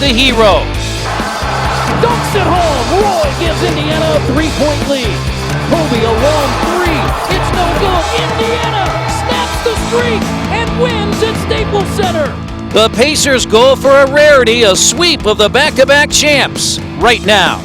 the hero. Dunks it home. Roy gives Indiana a 3-point lead. Kobe a long three. It's no good. Indiana snaps the streak and wins at Staples Center. The Pacers go for a rarity, a sweep of the back-to-back champs right now.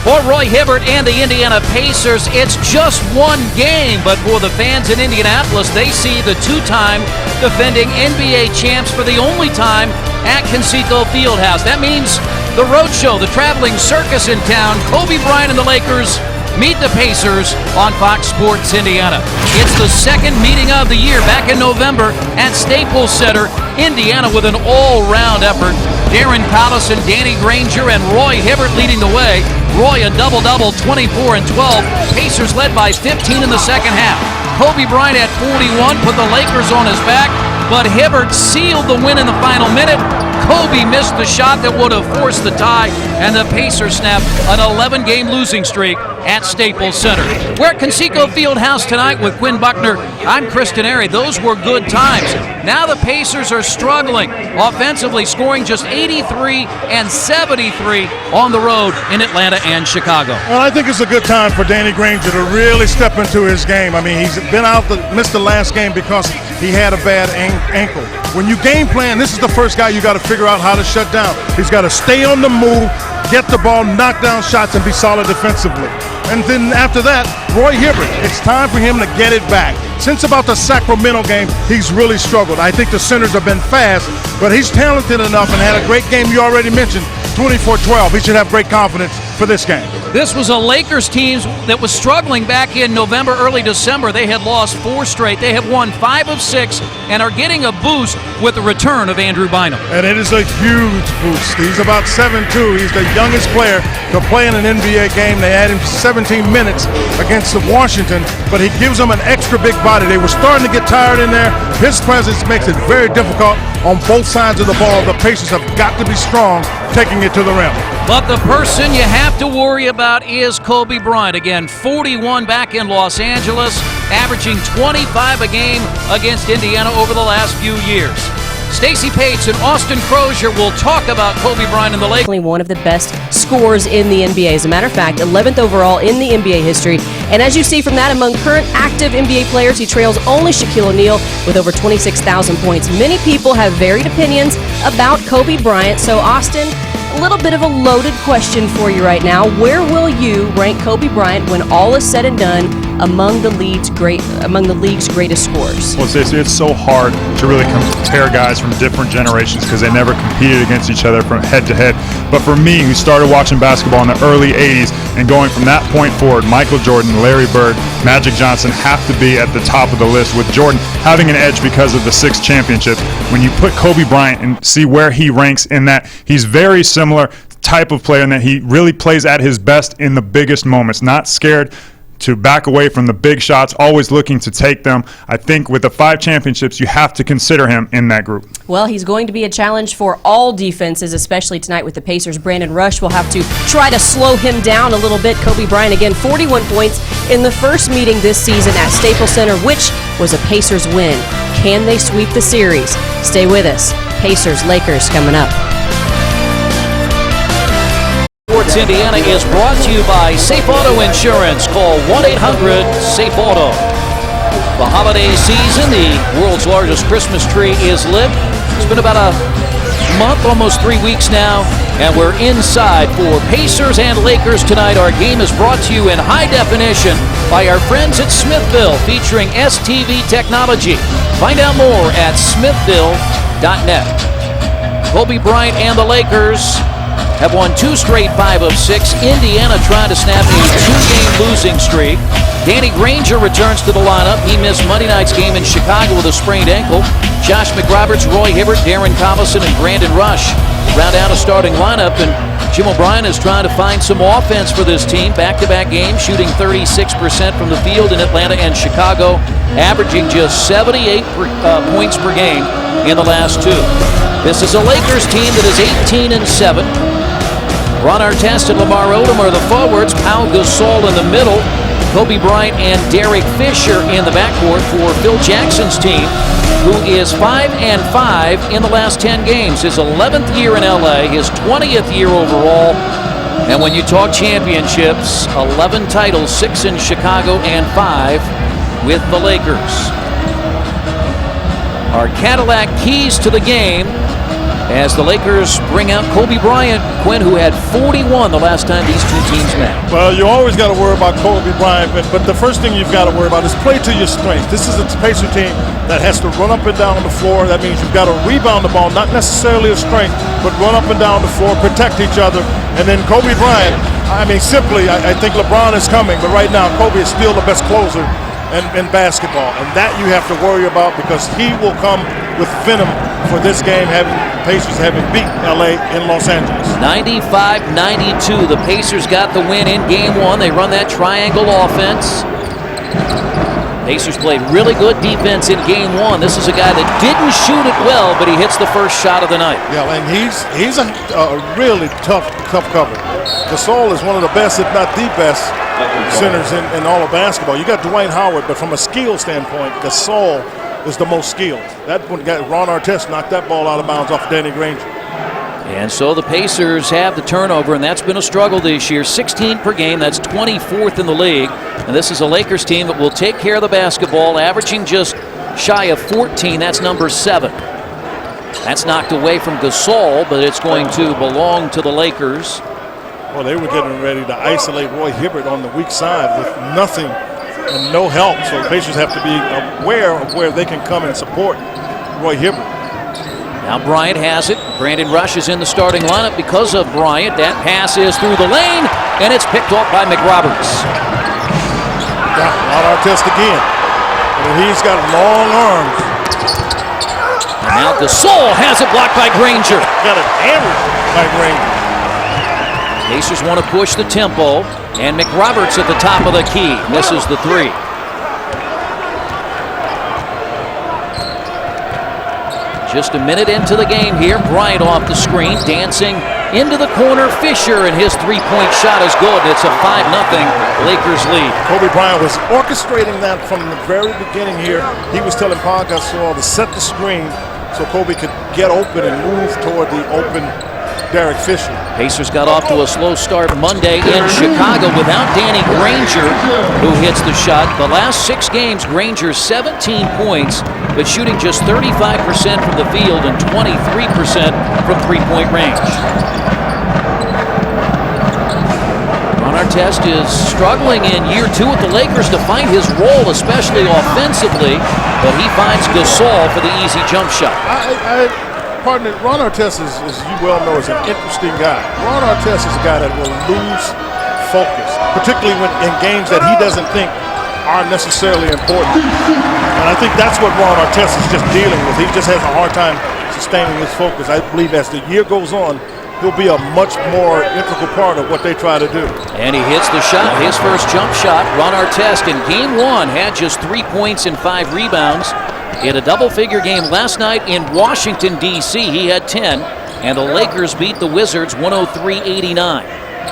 For Roy Hibbert and the Indiana Pacers, it's just one game, but for the fans in Indianapolis, they see the two-time defending NBA champs for the only time at Conseco Fieldhouse. That means the roadshow, the traveling circus in town. Kobe Bryant and the Lakers meet the Pacers on Fox Sports Indiana. It's the second meeting of the year back in November at Staples Center. Indiana with an all-round effort. Darren Collison, Danny Granger, and Roy Hibbert leading the way. Roy a double-double, 24 and 12. Pacers led by 15 in the second half. Kobe Bryant at 41 put the Lakers on his back, but Hibbert sealed the win in the final minute. Kobe missed the shot that would have forced the tie, and the Pacers snapped an 11-game losing streak at Staples Center. We're at Conseco Fieldhouse tonight with Quinn Buckner. I'm Chris Canary. Those were good times. Now the Pacers are struggling offensively, scoring just 83 and 73 on the road in Atlanta and Chicago. Well, I think it's a good time for Danny Granger to really step into his game. I mean, he's been out, missed the last game because he had a bad ankle. When you game plan, this is the first guy you got to figure out how to shut down. He's got to stay on the move, get the ball, knock down shots, and be solid defensively. And then after that, Roy Hibbert, it's time for him to get it back. Since about the Sacramento game, he's really struggled. I think the centers have been fast, but he's talented enough and had a great game you already mentioned, 24-12. He should have great confidence for this game. This was a Lakers team that was struggling back in November, early December. They had lost 4 straight. They have won 5 of 6 and are getting a boost with the return of Andrew Bynum. And it is a huge boost. He's about 7'2". He's the youngest player to play in an NBA game. They had him 17 minutes against Washington, but he gives them an extra big body. They were starting to get tired in there. His presence makes it very difficult on both sides of the ball. The Pacers have got to be strong taking it to the rim. But the person you have to worry about is Kobe Bryant. Again, 41 back in Los Angeles, averaging 25 a game against Indiana over the last few years. Stacey Pates and Austin Crozier will talk about Kobe Bryant and the Lakers. One of the best scorers in the NBA. As a matter of fact, 11th overall in the NBA history. And as you see from that, among current active NBA players, he trails only Shaquille O'Neal with over 26,000 points. Many people have varied opinions about Kobe Bryant. So, Austin, a little bit of a loaded question for you right now. Where will you rank Kobe Bryant when all is said and done among the league's greatest scorers? Well, Stacey, it's so hard to really compare guys from different generations because they never competed against each other from head to head. But for me, who started watching basketball in the early 80s and going from that point forward, Michael Jordan, Larry Bird, Magic Johnson have to be at the top of the list, with Jordan having an edge because of the 6 championships. When you put Kobe Bryant and see where he ranks in that, he's very similar type of player in that he really plays at his best in the biggest moments, not scared to back away from the big shots, always looking to take them. I think with the 5 championships, you have to consider him in that group. Well, he's going to be a challenge for all defenses, especially tonight with the Pacers. Brandon Rush will have to try to slow him down a little bit. Kobe Bryant, again, 41 points in the first meeting this season at Staples Center, which was a Pacers win. Can they sweep the series? Stay with us. Pacers, Lakers coming up. Sports Indiana is brought to you by Safe Auto Insurance. Call 1-800-SAFE-AUTO. The holiday season, the world's largest Christmas tree is lit. It's been about a month, almost 3 weeks now, and we're inside for Pacers and Lakers tonight. Our game is brought to you in high definition by our friends at Smithville, featuring STV technology. Find out more at smithville.net. Kobe Bryant and the Lakers have won 2 straight 5 of 6. Indiana trying to snap a 2-game losing streak. Danny Granger returns to the lineup. He missed Monday night's game in Chicago with a sprained ankle. Josh McRoberts, Roy Hibbert, Darren Collison, and Brandon Rush round out a starting lineup. And Jim O'Brien is trying to find some offense for this team. Back-to-back games, shooting 36% from the field in Atlanta and Chicago, averaging just 78 points per game in the last two. This is a Lakers team that is 18-7. Ron Artest and Lamar Odom are the forwards. Pau Gasol in the middle. Kobe Bryant and Derek Fisher in the backcourt for Phil Jackson's team, who is 5-5 in the last 10 games. His 11th year in LA, his 20th year overall. And when you talk championships, 11 titles, 6 in Chicago and 5 with the Lakers. Our Cadillac keys to the game as the Lakers bring out Kobe Bryant, Quinn, who had 41 the last time these two teams met. Well, you always got to worry about Kobe Bryant, but the first thing you've got to worry about is play to your strengths. This is a Pacer team that has to run up and down the floor. That means you've got to rebound the ball, not necessarily a strength, but run up and down the floor, protect each other. And then Kobe Bryant, I mean, simply, I think LeBron is coming, but right now Kobe is still the best closer in basketball. And that you have to worry about because he will come with venom for this game, Pacers having beat LA in Los Angeles. 95-92. The Pacers got the win in game one. They run that triangle offense. Pacers played really good defense in game one. This is a guy that didn't shoot it well, but he hits the first shot of the night. Yeah, and he's a really tough cover. Gasol is one of the best, if not the best, centers in all of basketball. You got Dwight Howard, but from a skill standpoint, Gasol is the most skilled. That one got Ron Artest knocked that ball out of bounds off Danny Granger. And so the Pacers have the turnover, and that's been a struggle this year. 16 per game, that's 24th in the league. And this is a Lakers team that will take care of the basketball, averaging just shy of 14. That's number 7. That's knocked away from Gasol, but it's going to belong to the Lakers. Well, they were getting ready to isolate Roy Hibbert on the weak side with nothing and no help. So the Pacers have to be aware of where they can come and support Roy Hibbert. Now Bryant has it. Brandon Rush is in the starting lineup because of Bryant. That pass is through the lane, and it's picked off by McRoberts. Yeah, Ron Artest again. I mean, he's got long arms. And now Gasol has it blocked by Granger. Got it hammered by Granger. Pacers want to push the tempo, and McRoberts at the top of the key. Misses the three. Just a minute into the game here. Bryant off the screen, dancing into the corner. Fisher, and his three-point shot is good. It's a 5-0 Lakers lead. Kobe Bryant was orchestrating that from the very beginning here. He was telling Pau Gasol to set the screen so Kobe could get open and move toward the open Derek Fisher. Pacers got off to a slow start Monday in Chicago without Danny Granger, who hits the shot. The last 6 games, Granger 17 points, but shooting just 35% from the field and 23% from three-point range. Ron Artest is struggling in year 2 with the Lakers to find his role, especially offensively, but he finds Gasol for the easy jump shot. Partner, Ron Artest, as you well know, is an interesting guy. Ron Artest is a guy that will lose focus, particularly when in games that he doesn't think are necessarily important. And I think that's what Ron Artest is just dealing with. He just has a hard time sustaining his focus. I believe as the year goes on, he'll be a much more integral part of what they try to do. And he hits the shot, his first jump shot. Ron Artest in game 1 had just 3 points and 5 rebounds. He had a double-figure game last night in Washington, D.C. He had 10, and the Lakers beat the Wizards 103-89.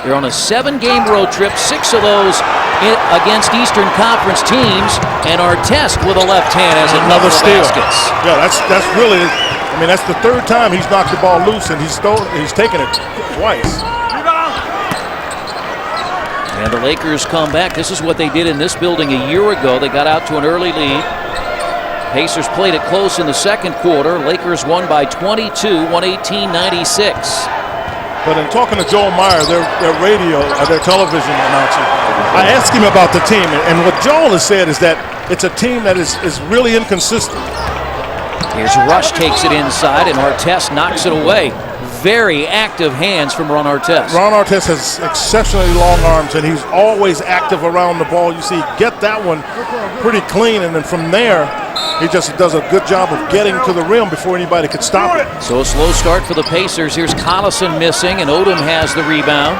They're on a 7-game road trip, 6 of those against Eastern Conference teams, and Artest with a left hand as another steal. Baskets. Yeah, that's really, I mean, that's the 3rd time he's knocked the ball loose, and he's taken it twice. And the Lakers come back. This is what they did in this building a year ago. They got out to an early lead. Pacers played it close in the second quarter. Lakers won by 22, 118-96. But in talking to Joel Meyer, their television announcer, I asked him about the team, and what Joel has said is that it's a team that is really inconsistent. Here's Rush, takes it inside, and Artest knocks it away. Very active hands from Ron Artest. Ron Artest has exceptionally long arms, and he's always active around the ball. You see, get that one pretty clean, and then from there, he just does a good job of getting to the rim before anybody could stop it. So a slow start for the Pacers. Here's Collison missing, and Odom has the rebound.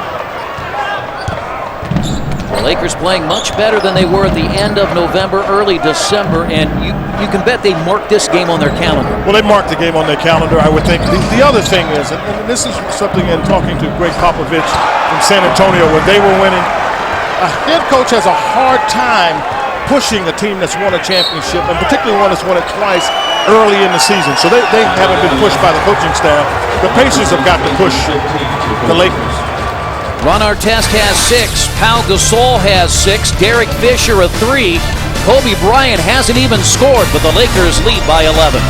The Lakers playing much better than they were at the end of November, early December, and you can bet they marked this game on their calendar. Well, they marked the game on their calendar, I would think. The other thing is, and this is something in talking to Greg Popovich from San Antonio when they were winning, a head coach has a hard time pushing a team that's won a championship, and particularly one that's won it twice early in the season. So they haven't been pushed by the coaching staff. The Pacers have got to push the Lakers. Ron Artest has 6. Pau Gasol has 6. Derek Fisher a 3. Kobe Bryant hasn't even scored, but the Lakers lead by 11.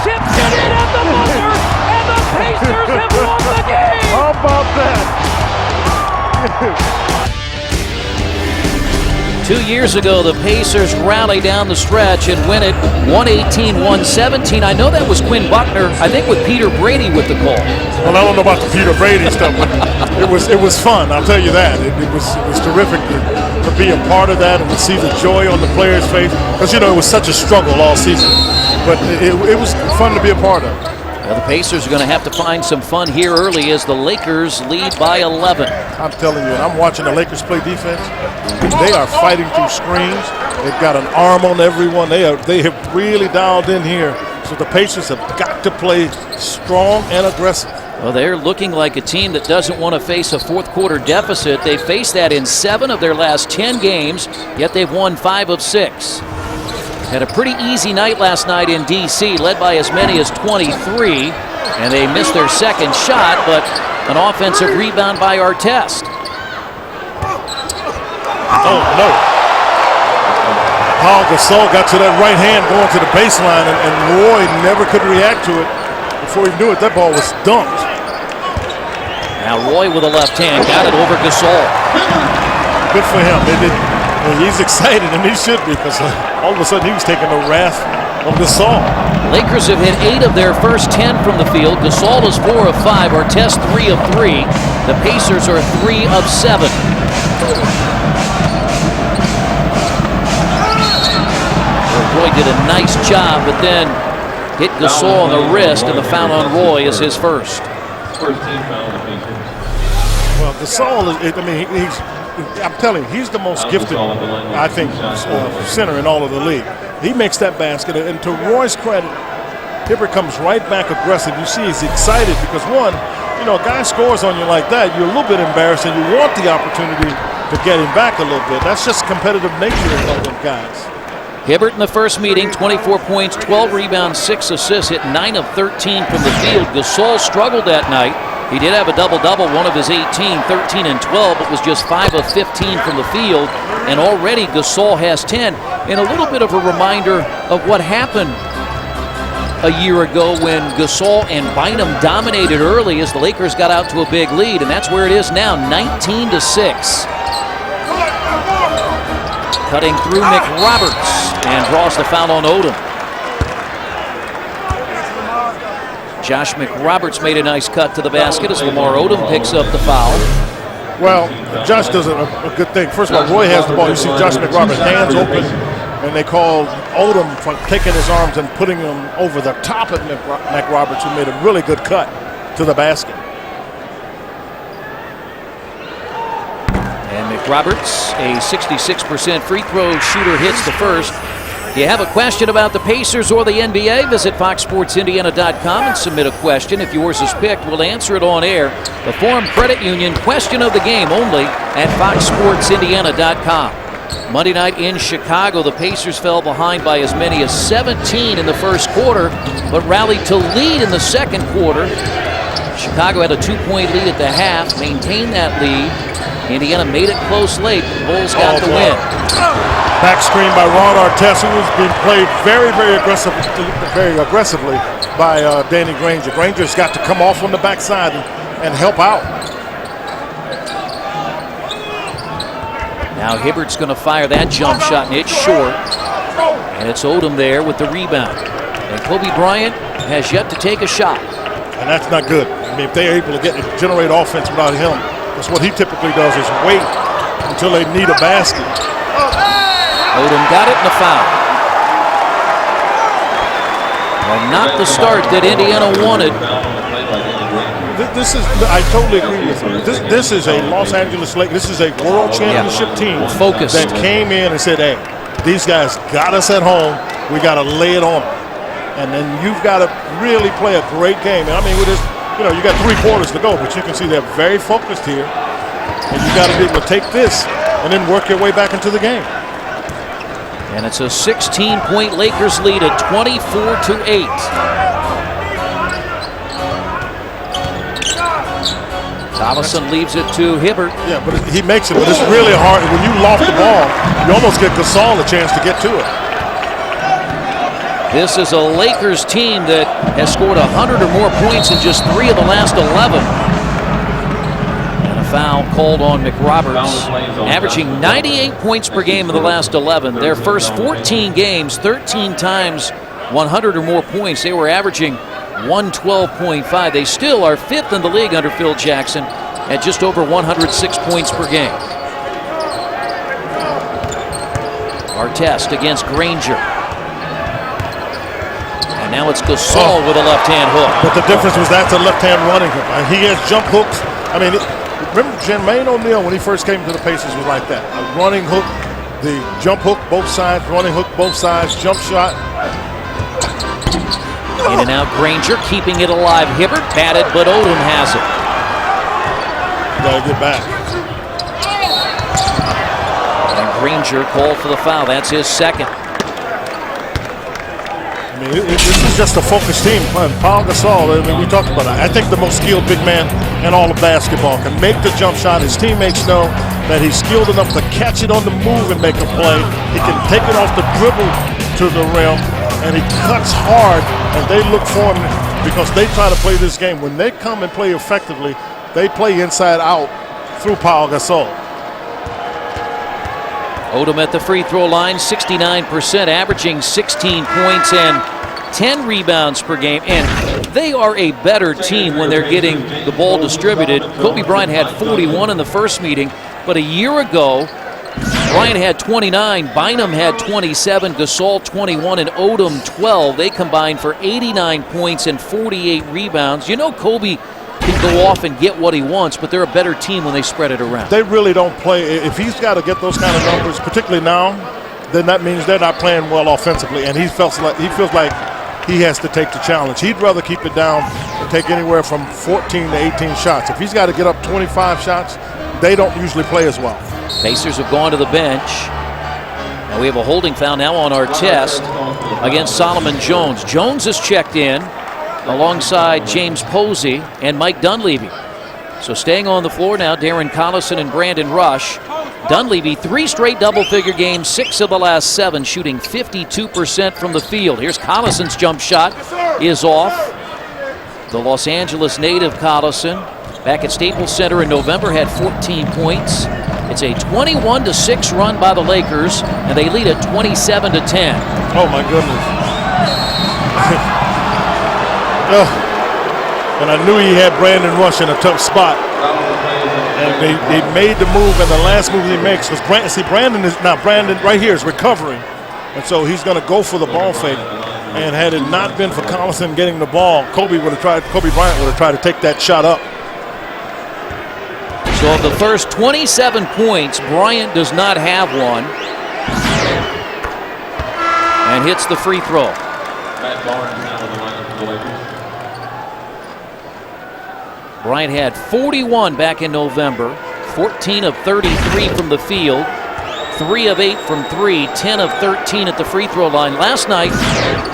Chips it in at the buzzer, and the Pacers have won the game. How about that? 2 years ago, the Pacers rally down the stretch and win it 118-117. I know that was Quinn Buckner, I think with Peter Brady with the call. Well, I don't know about the Peter Brady stuff, but it was fun. I'll tell you that. It was terrific to be a part of that and to see the joy on the players' face. Because, it was such a struggle all season. But it was fun to be a part of. Well, the Pacers are going to have to find some fun here early as the Lakers lead by 11. I'm telling you, and I'm watching the Lakers play defense. They are fighting through screens. They've got an arm on everyone. They have really dialed in here. So the Pacers have got to play strong and aggressive. Well, they're looking like a team that doesn't want to face a fourth quarter deficit. They faced that in 7 of their last 10 games, yet they've won 5 of 6. Had a pretty easy night last night in D.C., led by as many as 23, and they missed their second shot, but an offensive rebound by Artest. Oh, no. Pau Gasol got to that right hand going to the baseline, and Roy never could react to it. Before he knew it, that ball was dunked. Now Roy with a left hand got it over Gasol. Good for him. He's excited, and he should be, because all of a sudden he was taking the wrath of Gasol. Lakers have hit 8 of their first 10 from the field. Gasol is 4 of 5. Artest 3 of 3. The Pacers are 3 of 7. Roy did a nice job, but then hit Gasol on the wrist, and the foul on Roy is his first. Well, Gasol, I'm telling you, he's the most gifted, I think, center in all of the league. He makes that basket, and to Roy's credit, Hibbert comes right back aggressive. You see he's excited because, one, a guy scores on you like that, you're a little bit embarrassed, and you want the opportunity to get him back a little bit. That's just competitive nature of those guys. Hibbert in the first meeting, 24 points, 12 rebounds, 6 assists, hit 9 of 13 from the field. Gasol struggled that night. He did have a double-double, one of his 18, 13, and 12, but was just 5 of 15 from the field. And already Gasol has 10. And a little bit of a reminder of what happened a year ago when Gasol and Bynum dominated early as the Lakers got out to a big lead. And that's where it is now, 19-6. Cutting through McRoberts and draws the foul on Odom. Josh McRoberts made a nice cut to the basket as Lamar Odom picks up the foul. Well, Josh does a good thing. First of all, Roy has the ball. You see Josh McRoberts' hands open, and they call Odom for taking his arms and putting him over the top of McRoberts, who made a really good cut to the basket. And McRoberts, a 66% free throw shooter, hits the first. If you have a question about the Pacers or the NBA, visit foxsportsindiana.com and submit a question. If yours is picked, we'll answer it on air. The Forum Credit Union question of the game only at foxsportsindiana.com. Monday night in Chicago, the Pacers fell behind by as many as 17 in the first quarter, but rallied to lead in the second quarter. Chicago had a 2-point lead at the half, maintained that lead. Indiana made it close late, but the Bulls got the win. Back screen by Ron Artest, who was being played very aggressively by Danny Granger. Granger's got to come off on the backside and help out. Now Hibbert's going to fire that jump shot, and it's short. And it's Odom there with the rebound. And Kobe Bryant has yet to take a shot. And that's not good. I mean, if they're able to generate offense without him, that's what he typically does, is wait until they need a basket. Odom got it in the foul. And not the start that Indiana wanted. I totally agree with you. This is a Los Angeles Lakers. This is a world championship team focused that came in and said, hey, these guys got us at home. We got to lay it on them. And then you've got to really play a great game. And I mean, with this, you got 3 quarters to go, but you can see they're very focused here. And you got to be able to take this and then work your way back into the game. And it's a 16-point Lakers lead at 24-8. Collison leaves it to Hibbert. Yeah, but he makes it, but it's really hard. When you loft the ball, you almost get Gasol a chance to get to it. This is a Lakers team that has scored 100 or more points in just 3 of the last 11. And a foul called on McRoberts, averaging 98 points per game in the last 11. Their first 14 games, 13 times 100 or more points. They were averaging 112.5. They still are 5th in the league under Phil Jackson at just over 106 points per game. Artest against Granger. And now it's Gasol with a left-hand hook. But the difference was that's a left-hand running hook. He has jump hooks. I mean, remember Jermaine O'Neal when he first came to the Pacers was like that. A running hook, the jump hook both sides, running hook both sides, jump shot. In and out Granger, keeping it alive. Hibbert batted, but Odom has it. Gotta get back. And Granger called for the foul. That's his second. I mean, this is just a focused team. Paul Gasol, I mean, we talked about it. I think the most skilled big man in all of basketball can make the jump shot. His teammates know that he's skilled enough to catch it on the move and make a play. He can take it off the dribble to the rim. And he cuts hard, and they look for him because they try to play this game. When they come and play effectively, they play inside out through Paul Gasol. Odom at the free throw line, 69%, averaging 16 points and 10 rebounds per game. And they are a better team when they're getting the ball distributed. Kobe Bryant had 41 in the first meeting, but a year ago, Bryant had 29, Bynum had 27, Gasol 21, and Odom 12. They combined for 89 points and 48 rebounds. You know Kobe can go off and get what he wants, but they're a better team when they spread it around. They really don't play. If he's got to get those kind of numbers, particularly now, then that means they're not playing well offensively, and he feels like he has to take the challenge. He'd rather keep it down and take anywhere from 14 to 18 shots. If he's got to get up 25 shots, they don't usually play as well. Pacers have gone to the bench. And we have a holding foul now on Artest against Solomon Jones. Jones is checked in alongside James Posey and Mike Dunleavy. So staying on the floor now, Darren Collison and Brandon Rush. Dunleavy, 3 straight double-figure games, 6 of the last 7, shooting 52% from the field. Here's Collison's jump shot is off. The Los Angeles native Collison, back at Staples Center in November, had 14 points. It's a 21-6 run by the Lakers, and they lead at 27-10. Oh my goodness! And I knew he had Brandon Rush in a tough spot, and they made the move. And the last move he makes was Brandon right here is recovering, and so he's going to go for the ball fake. And had it not been for Collison getting the ball, Kobe Bryant would have tried to take that shot up. So of the first 27 points, Bryant does not have one. And hits the free throw. Bryant had 41 back in November, 14 of 33 from the field, 3 of 8 from 3, 10 of 13 at the free throw line. Last night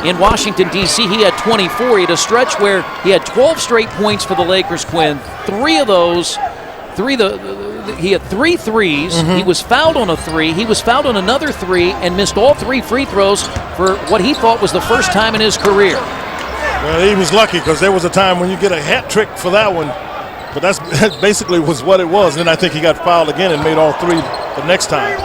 in Washington, D.C., he had 24. He had a stretch where he had 12 straight points for the Lakers, Quinn. 3 of those. He had 3 threes. He was fouled on a 3. He was fouled on another 3 and missed all 3 free throws for what he thought was the first time in his career. Well, he was lucky because there was a time when you get a hat trick for that one. But that basically was what it was. And then I think he got fouled again and made all 3 the next time.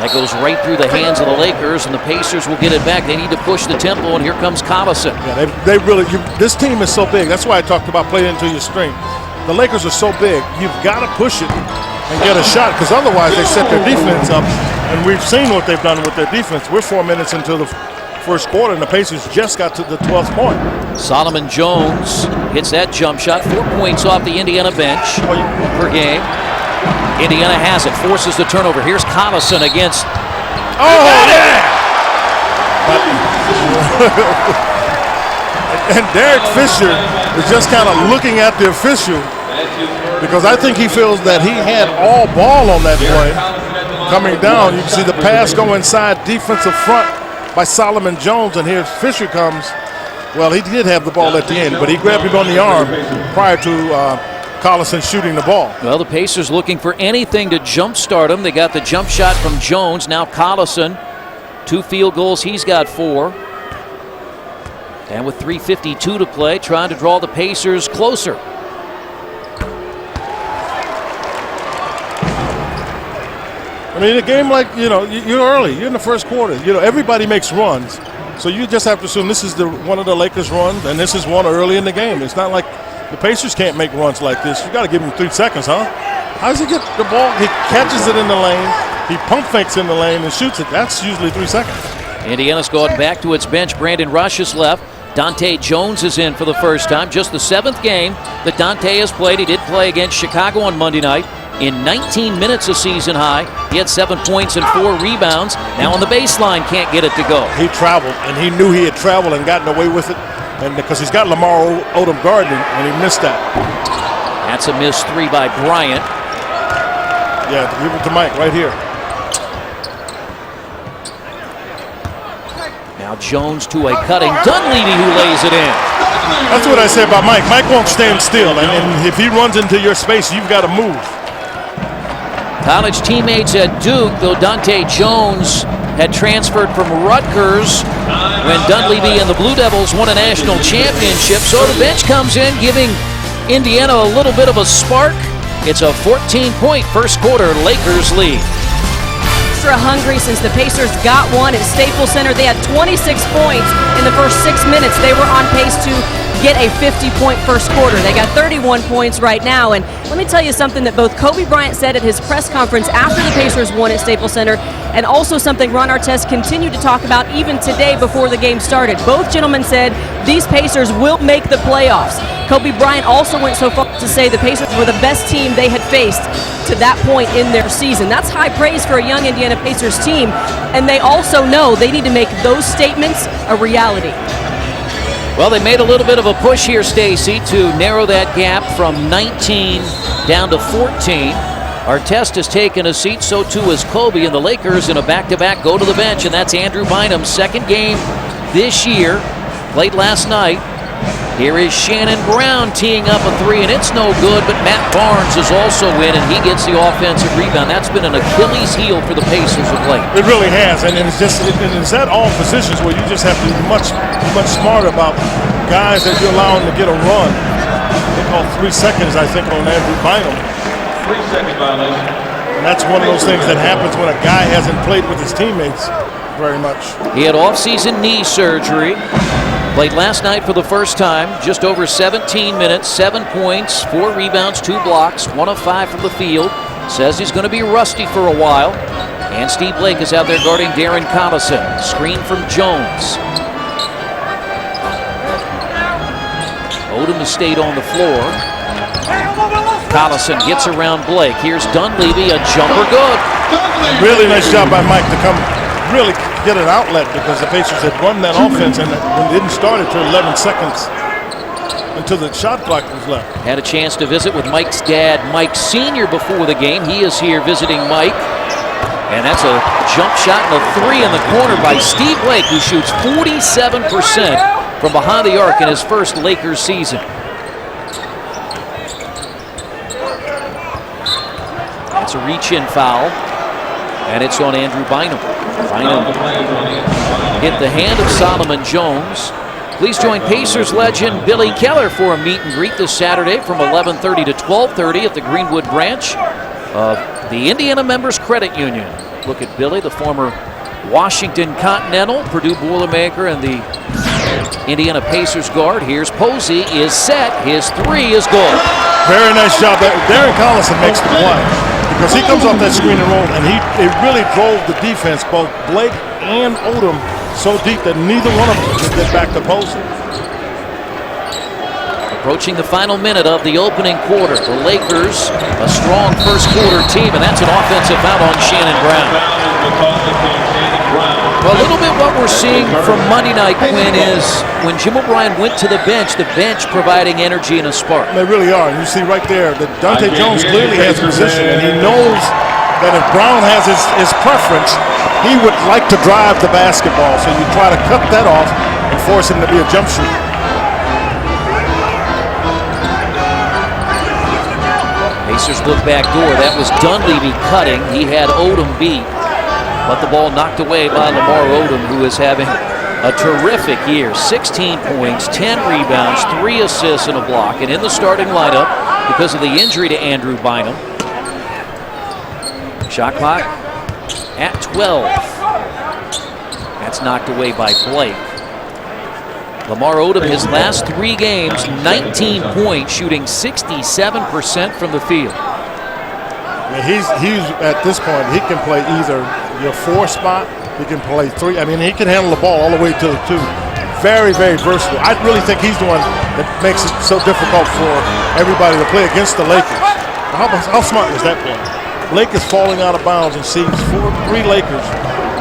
That goes right through the hands of the Lakers, and the Pacers will get it back. They need to push the tempo, and here comes Collison. Yeah, they really. This team is so big. That's why I talked about playing into your strength. The Lakers are so big. You've got to push it and get a shot, because otherwise they set their defense up. And we've seen what they've done with their defense. We're 4 minutes into the first quarter, and the Pacers just got to the 12th point. Solomon Jones hits that jump shot. 4 points off the Indiana bench per game. Indiana has it, forces the turnover. Here's Collison against. Oh, yeah! And Derek Fisher is just kind of looking at the official, because I think he feels that he had all ball on that play. Coming down, you can see the pass go inside defensive front by Solomon Jones, and here Fisher comes. Well, he did have the ball at the end, but he grabbed him on the arm prior to Collison shooting the ball. Well, the Pacers looking for anything to jumpstart them. They got the jump shot from Jones. Now Collison, 2 field goals. He's got 4. And with 3:52 to play, trying to draw the Pacers closer. I mean, a game like, you're early. You're in the first quarter. Everybody makes runs. So you just have to assume this is one of the Lakers' runs, and this is one early in the game. It's not like the Pacers can't make runs like this. You got to give him 3 seconds, huh? How does he get the ball? He catches it in the lane. He pump fakes in the lane and shoots it. That's usually 3 seconds. Indiana's going back to its bench. Brandon Rush is left. Dante Jones is in for the first time. Just the 7th game that Dante has played. He did play against Chicago on Monday night. In 19 minutes, a season high. He had 7 points and 4 rebounds. Now on the baseline, can't get it to go. He traveled, and he knew he had traveled and gotten away with it, and because he's got Lamar Odom guarding, and he missed that. That's a missed 3 by Bryant. Yeah, give it to Mike right here. Now Jones to a cutting Dunleavy, who lays it in. That's what I say about Mike. Mike won't stand still, and if he runs into your space, you've got to move. College teammates at Duke, though Dante Jones had transferred from Rutgers when Dunleavy and the Blue Devils won a national championship. So the bench comes in, giving Indiana a little bit of a spark. It's a 14-point first quarter Lakers lead. Extra hungry since the Pacers got one at Staples Center. They had 26 points in the first 6 minutes. They were on pace to get a 50-point first quarter. They got 31 points right now. And let me tell you something that both Kobe Bryant said at his press conference after the Pacers won at Staples Center, and also something Ron Artest continued to talk about even today before the game started. Both gentlemen said these Pacers will make the playoffs. Kobe Bryant also went so far to say the Pacers were the best team they had faced to that point in their season. That's high praise for a young Indiana Pacers team, and they also know they need to make those statements a reality. Well, they made a little bit of a push here, Stacy, to narrow that gap from 19 down to 14. Artest has taken a seat, so too has Kobe, and the Lakers in a back-to-back go to the bench, and that's Andrew Bynum's 2nd game this year. Played last night. Here is Shannon Brown teeing up a 3, and it's no good, but Matt Barnes is also in, and he gets the offensive rebound. That's been an Achilles heel for the Pacers of late. It really has, and it's at all positions where you just have to be much smarter about guys that you're allowing to get a run. They call 3 seconds, I think, on Andrew Bynum. 3-second violation. And that's one of those things that happens when a guy hasn't played with his teammates very much. He had off-season knee surgery. Played last night for the first time, just over 17 minutes, 7 points, 4 rebounds, 2 blocks, 1 of 5 from the field. Says he's going to be rusty for a while. And Steve Blake is out there guarding Darren Collison. Screen from Jones. Odom has stayed on the floor. Collison gets around Blake. Here's Dunleavy, a jumper good. Really nice job by Mike to come really get an outlet, because the Pacers had run that offense and it didn't start until 11 seconds until the shot clock was left. Had a chance to visit with Mike's dad, Mike Sr., before the game. He is here visiting Mike. And that's a jump shot and a 3 in the corner by Steve Blake, who shoots 47% from behind the arc in his first Lakers season. That's a reach-in foul, and it's on Andrew Bynum. Bynum hit the hand of Solomon Jones. Please join Pacers legend Billy Keller for a meet and greet this Saturday from 11:30 to 12:30 at the Greenwood branch of the Indiana Members Credit Union. Look at Billy, the former Washington Continental, Purdue Boilermaker, and the Indiana Pacers guard. Here's Posey, is set. His three is good. Very nice job. Darren Collison makes the play because he comes off that screen and roll, and it really drove the defense, both Blake and Odom, so deep that neither one of them could get back to Posey. Approaching the final minute of the opening quarter. The Lakers, a strong first quarter team, and that's an offensive foul on Shannon Brown. Well, a little bit what we're seeing from Monday night, Quinn, is when Jim O'Brien went to the bench providing energy and a spark. They really are. You see right there that Dante Jones clearly has position, and he knows that if Brown has his preference, he would like to drive the basketball. So you try to cut that off and force him to be a jump shooter. Pacers look back door. That was Dunleavy cutting. He had Odom beat, but the ball knocked away by Lamar Odom, who is having a terrific year. 16 points, 10 rebounds, 3 assists, and a block. And in the starting lineup, because of the injury to Andrew Bynum. Shot clock at 12. That's knocked away by Blake. Lamar Odom, his last 3 games, 19 points, shooting 67% from the field. I mean, he's at this point, he can play either your 4 spot, he can play 3. I mean, he can handle the ball all the way to the 2. Very, very versatile. I really think he's the one that makes it so difficult for everybody to play against the Lakers. How smart was that play? Blake is falling out of bounds and sees 3 Lakers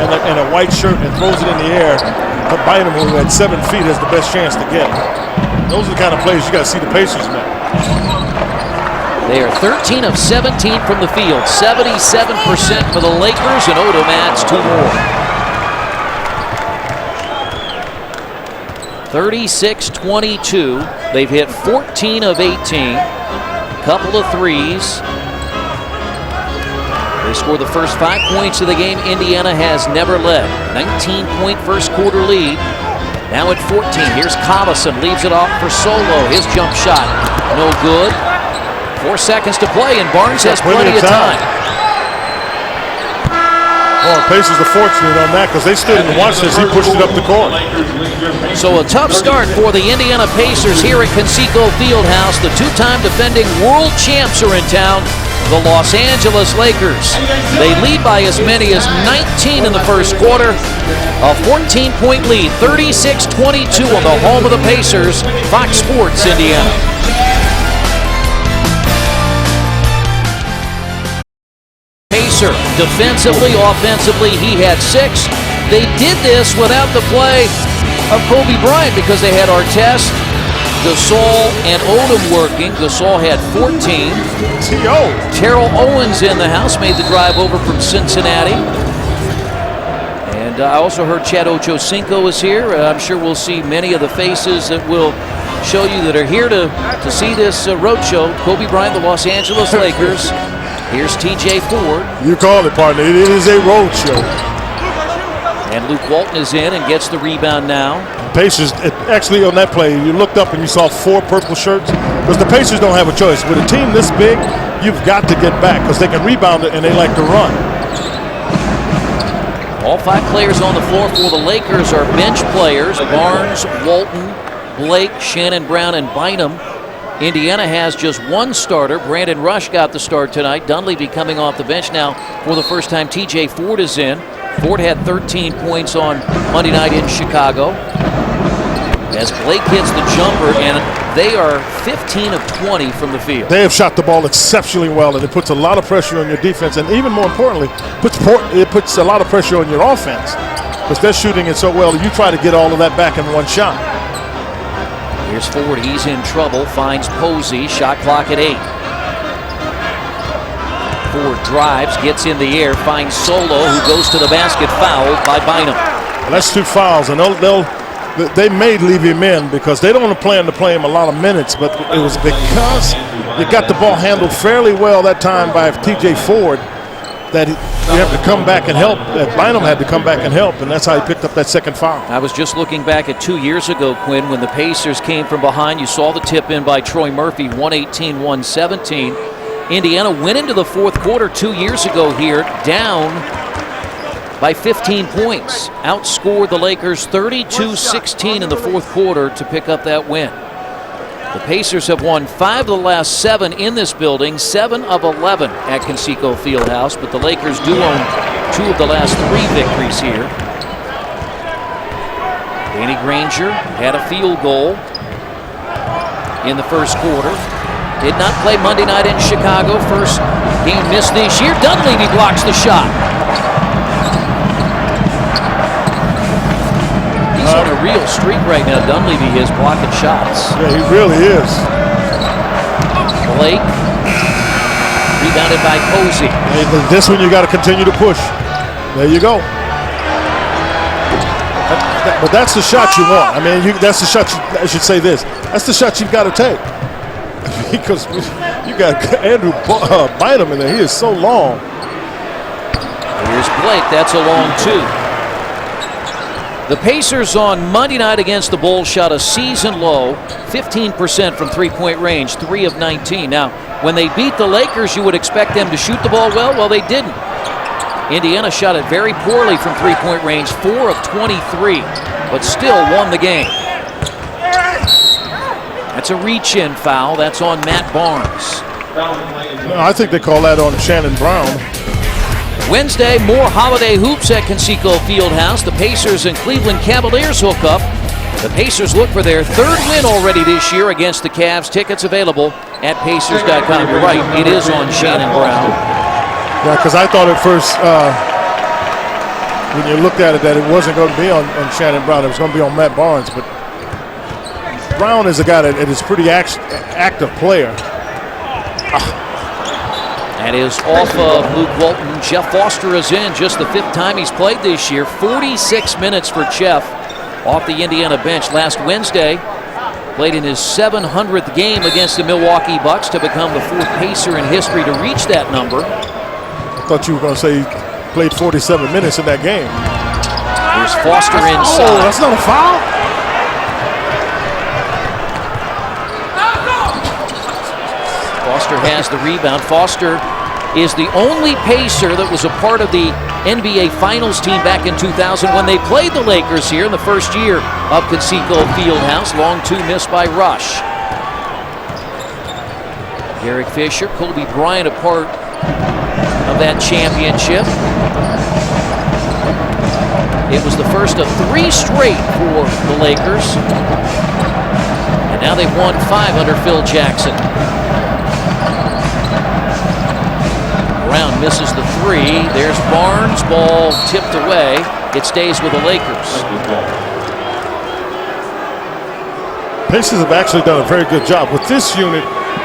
in a white shirt and throws it in the air. But Bynum, who at 7 feet, has the best chance to get it. Those are the kind of plays you got to see the Pacers make. They are 13 of 17 from the field, 77% for the Lakers, and Odom adds 2 more. 36-22. They've hit 14 of 18. Couple of threes. They score the first 5 points of the game. Indiana has never led. 19-point first quarter lead. Now at 14. Here's Collison. Leaves it off for Solo. His jump shot. No good. 4 seconds to play, and Barnes has plenty of time. Well, the Pacers are fortunate on that because they stood and watched as he pushed it up the court. So a tough start for the Indiana Pacers here at Conseco Fieldhouse. The 2-time defending world champs are in town. The Los Angeles Lakers. They lead by as many as 19 in the first quarter. A 14-point lead, 36-22 on the home of the Pacers, Fox Sports Indiana. Pacer, defensively, offensively, he had 6. They did this without the play of Kobe Bryant because they had Artest, Gasol, and Odom working. Gasol had 14. T.O. Terrell Owens in the house, made the drive over from Cincinnati. And I also heard Chad Ochocinco is here. I'm sure we'll see many of the faces that will show you that are here to see this road show. Kobe Bryant, the Los Angeles Lakers. Here's T.J. Ford. You called it, partner. It is a road show. And Luke Walton is in and gets the rebound now. Pacers, actually on that play, you looked up and you saw 4 purple shirts because the Pacers don't have a choice. With a team this big, you've got to get back because they can rebound it and they like to run. All 5 players on the floor for the Lakers are bench players. Barnes, Walton, Blake, Shannon Brown, and Bynum. Indiana has just 1 starter. Brandon Rush got the start tonight. Dunleavy coming off the bench now for the first time. T.J. Ford is in. Ford had 13 points on Monday night in Chicago. As Blake hits the jumper, and they are 15 of 20 from the field. They have shot the ball exceptionally well, and it puts a lot of pressure on your defense, and even more importantly, it puts a lot of pressure on your offense because they're shooting it so well that you try to get all of that back in one shot. Here's Ford. He's in trouble. Finds Posey. Shot clock at 8. Ford drives, gets in the air, finds Solo, who goes to the basket, fouled by Bynum. Well, that's 2 fouls, and they may leave him in because they don't plan to play him a lot of minutes, but it was because you got the ball handled fairly well that time by T.J. Ford that you have to come back and help. That Bynum had to come back and help, and that's how he picked up that second foul. I was just looking back at 2 years ago, Quinn, when the Pacers came from behind. You saw the tip in by Troy Murphy, 118-117. Indiana went into the fourth quarter 2 years ago here, down by 15 points. Outscored the Lakers 32-16 in the fourth quarter to pick up that win. The Pacers have won 5 of the last 7 in this building, 7 of 11 at Conseco Fieldhouse, but the Lakers do own 2 of the last 3 victories here. Danny Granger had a field goal in the first quarter. Did not play Monday night in Chicago. First game missed this year. Dunleavy blocks the shot. He's on a real streak right now. Dunleavy is blocking shots. Yeah, he really is. Blake rebounded by Cozy. Hey, this one you got to continue to push. There you go. But that's the shot you want. I mean, that's the shot. I should say this. That's the shot you've got to take. Because you got Andrew Bynum in there. He is so long. Here's Blake. That's a long 2. The Pacers on Monday night against the Bulls shot a season low 15% from three-point range, 3 of 19. Now, when they beat the Lakers, you would expect them to shoot the ball well. Well, they didn't. Indiana shot it very poorly from three-point range, 4 of 23, but still won the game. That's a reach-in foul. That's on Matt Barnes. No, I think they call that on Shannon Brown. Wednesday, more holiday hoops at Conseco Fieldhouse. The Pacers and Cleveland Cavaliers hook up. The Pacers look for their 3rd win already this year against the Cavs. Tickets available at Pacers.com. You're right, it is on Shannon Brown. Yeah, because I thought at first, when you looked at it, that it wasn't going to be on Shannon Brown. It was going to be on Matt Barnes. But Brown is a guy that is a pretty active player. That is off of Luke Walton. Jeff Foster is in, just the 5th time he's played this year. 46 minutes for Jeff off the Indiana bench last Wednesday. Played in his 700th game against the Milwaukee Bucks to become the 4th Pacer in history to reach that number. I thought you were going to say he played 47 minutes in that game. Here's Foster inside. Oh, that's not a foul? Foster has the rebound. Foster is the only Pacer that was a part of the NBA Finals team back in 2000 when they played the Lakers here in the first year of Conseco Fieldhouse. Long 2 missed by Rush. Derek Fisher, Kobe Bryant a part of that championship. It was the first of 3 straight for the Lakers. And now they've won 5 under Phil Jackson. Brown misses the 3. There's Barnes. Ball tipped away. It stays with the Lakers. Pacers have actually done a very good job with this unit,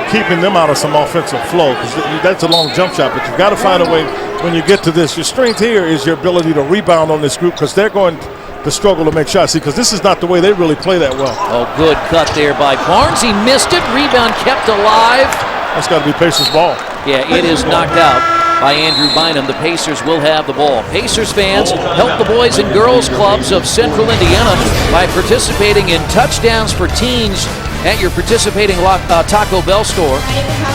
keeping them out of some offensive flow, because that's a long jump shot. But you've got to find a way when you get to this. Your strength here is your ability to rebound on this group, because they're going to struggle to make shots. See, because this is not the way they really play that well. Oh, good cut there by Barnes. He missed it. Rebound kept alive. That's got to be Pacers ball. Yeah, it is knocked out by Andrew Bynum. The Pacers will have the ball. Pacers fans, help the Boys and Girls Clubs of Central Indiana by participating in Touchdowns for Teens at your participating Taco Bell store.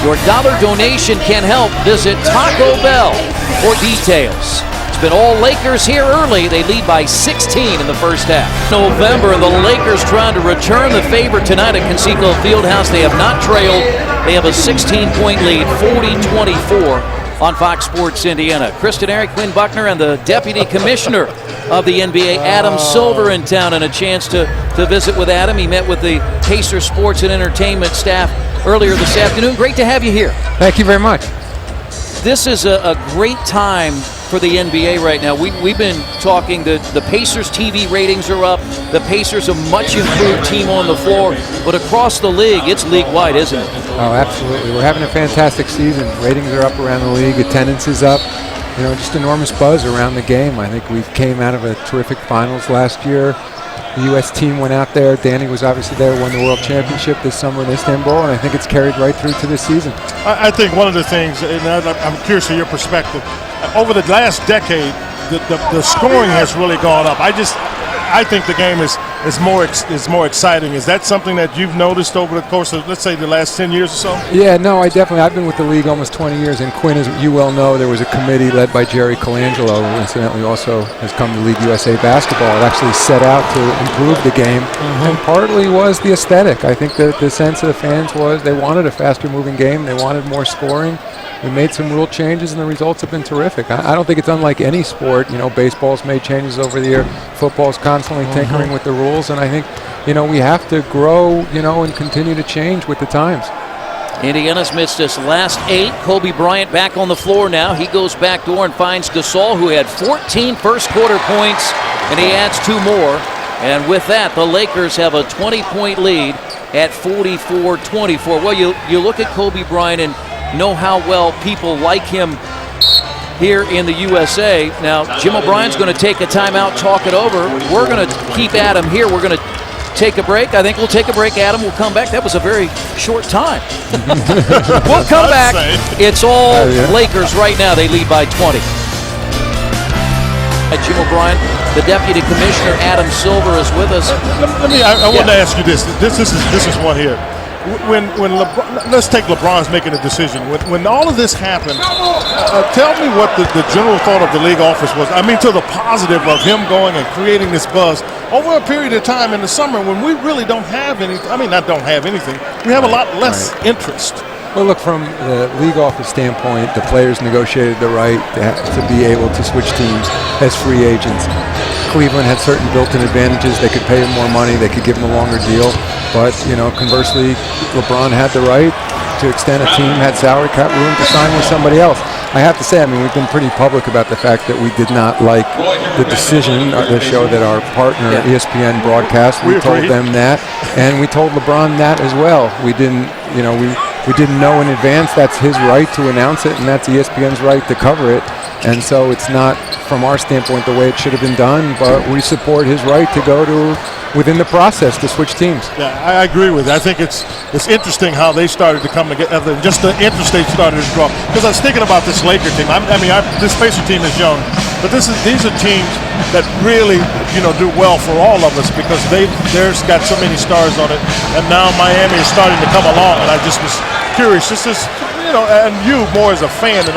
Your dollar donation can help. Visit Taco Bell for details. It's been all Lakers here early. They lead by 16 in the first half. November, the Lakers trying to return the favor tonight at Conseco Fieldhouse. They have not trailed. They have a 16-point lead, 40-24 on Fox Sports Indiana. Kristen Eric, Quinn Buckner, and the Deputy Commissioner of the NBA, Adam Silver, in town, and a chance to visit with Adam. He met with the Pacer Sports and Entertainment staff earlier this afternoon. Great to have you here. Thank you very much. This is a great time for the NBA right now. We've been talking, the Pacers TV ratings are up. The Pacers a much improved team on the floor, but across the league, it's league-wide, isn't it? Oh, absolutely. We're having a fantastic season. Ratings are up around the league. Attendance is up. You know, just enormous buzz around the game. I think we came out of a terrific finals last year. The U.S. team went out there. Danny was obviously there, won the World Championship this summer in Istanbul, and I think it's carried right through to this season. I think one of the things, and I'm curious of your perspective, over the last decade, the scoring has really gone up. I think the game is is more exciting. Is that something that you've noticed over the course of, let's say, the last 10 years or so? Yeah, no, I've been with the league almost 20 years, and Quinn, as you well know, there was a committee led by Jerry Colangelo, who incidentally also has come to League USA Basketball. It actually set out to improve the game, and partly was the aesthetic. I think that the sense of the fans was they wanted a faster moving game, they wanted more scoring. We made some rule changes, and the results have been terrific. I don't think it's unlike any sport. You know, baseball's made changes over the year. Football's constantly tinkering with the rules, and I think, you know, we have to grow, you know, and continue to change with the times. Indiana's missed his last 8. Kobe Bryant back on the floor now. He goes back door and finds Gasol, who had 14 first-quarter points, and he adds 2 more. And with that, the Lakers have a 20-point lead at 44-24. Well, you look at Kobe Bryant and know how well people like him here in the USA. Now, Jim O'Brien's going to take a timeout, talk it over. We're going to keep Adam here. We're going to take a break. I think we'll take a break. Adam will come back. That was a very short time. We'll come back. It's all Lakers right now. They lead by 20. Jim O'Brien, the Deputy Commissioner, Adam Silver, is with us. I want to ask you this. This is one here. When LeBron, let's take LeBron's making a decision. When all of this happened, tell me what the general thought of the league office was. I mean, to the positive of him going and creating this buzz over a period of time in the summer when we really don't have any. I mean, not don't have anything. We have a lot less interest. Well, look, from the league office standpoint, the players negotiated the right to be able to switch teams as free agents. Cleveland had certain built-in advantages. They could pay him more money. They could give him a longer deal. But, you know, conversely, LeBron had the right to extend a team, had salary cap room to sign with somebody else. I have to say, I mean, we've been pretty public about the fact that we did not like the decision, the show that our partner, ESPN, broadcast. We told them that, and we told LeBron that as well. We didn't, you know, we didn't know in advance. That's his right to announce it, and that's ESPN's right to cover it. And so it's not, from our standpoint, the way it should have been done, but we support his right to go to within the process to switch teams. Yeah, I agree with you. I think it's interesting how they started to come together, and just the interest they started to draw. Because I was thinking about this Laker team. This Pacer team is young, but these are teams that really, you know, do well for all of us because there's got so many stars on it, and now Miami is starting to come along. And I just was curious, just as, you know, and you more as a fan than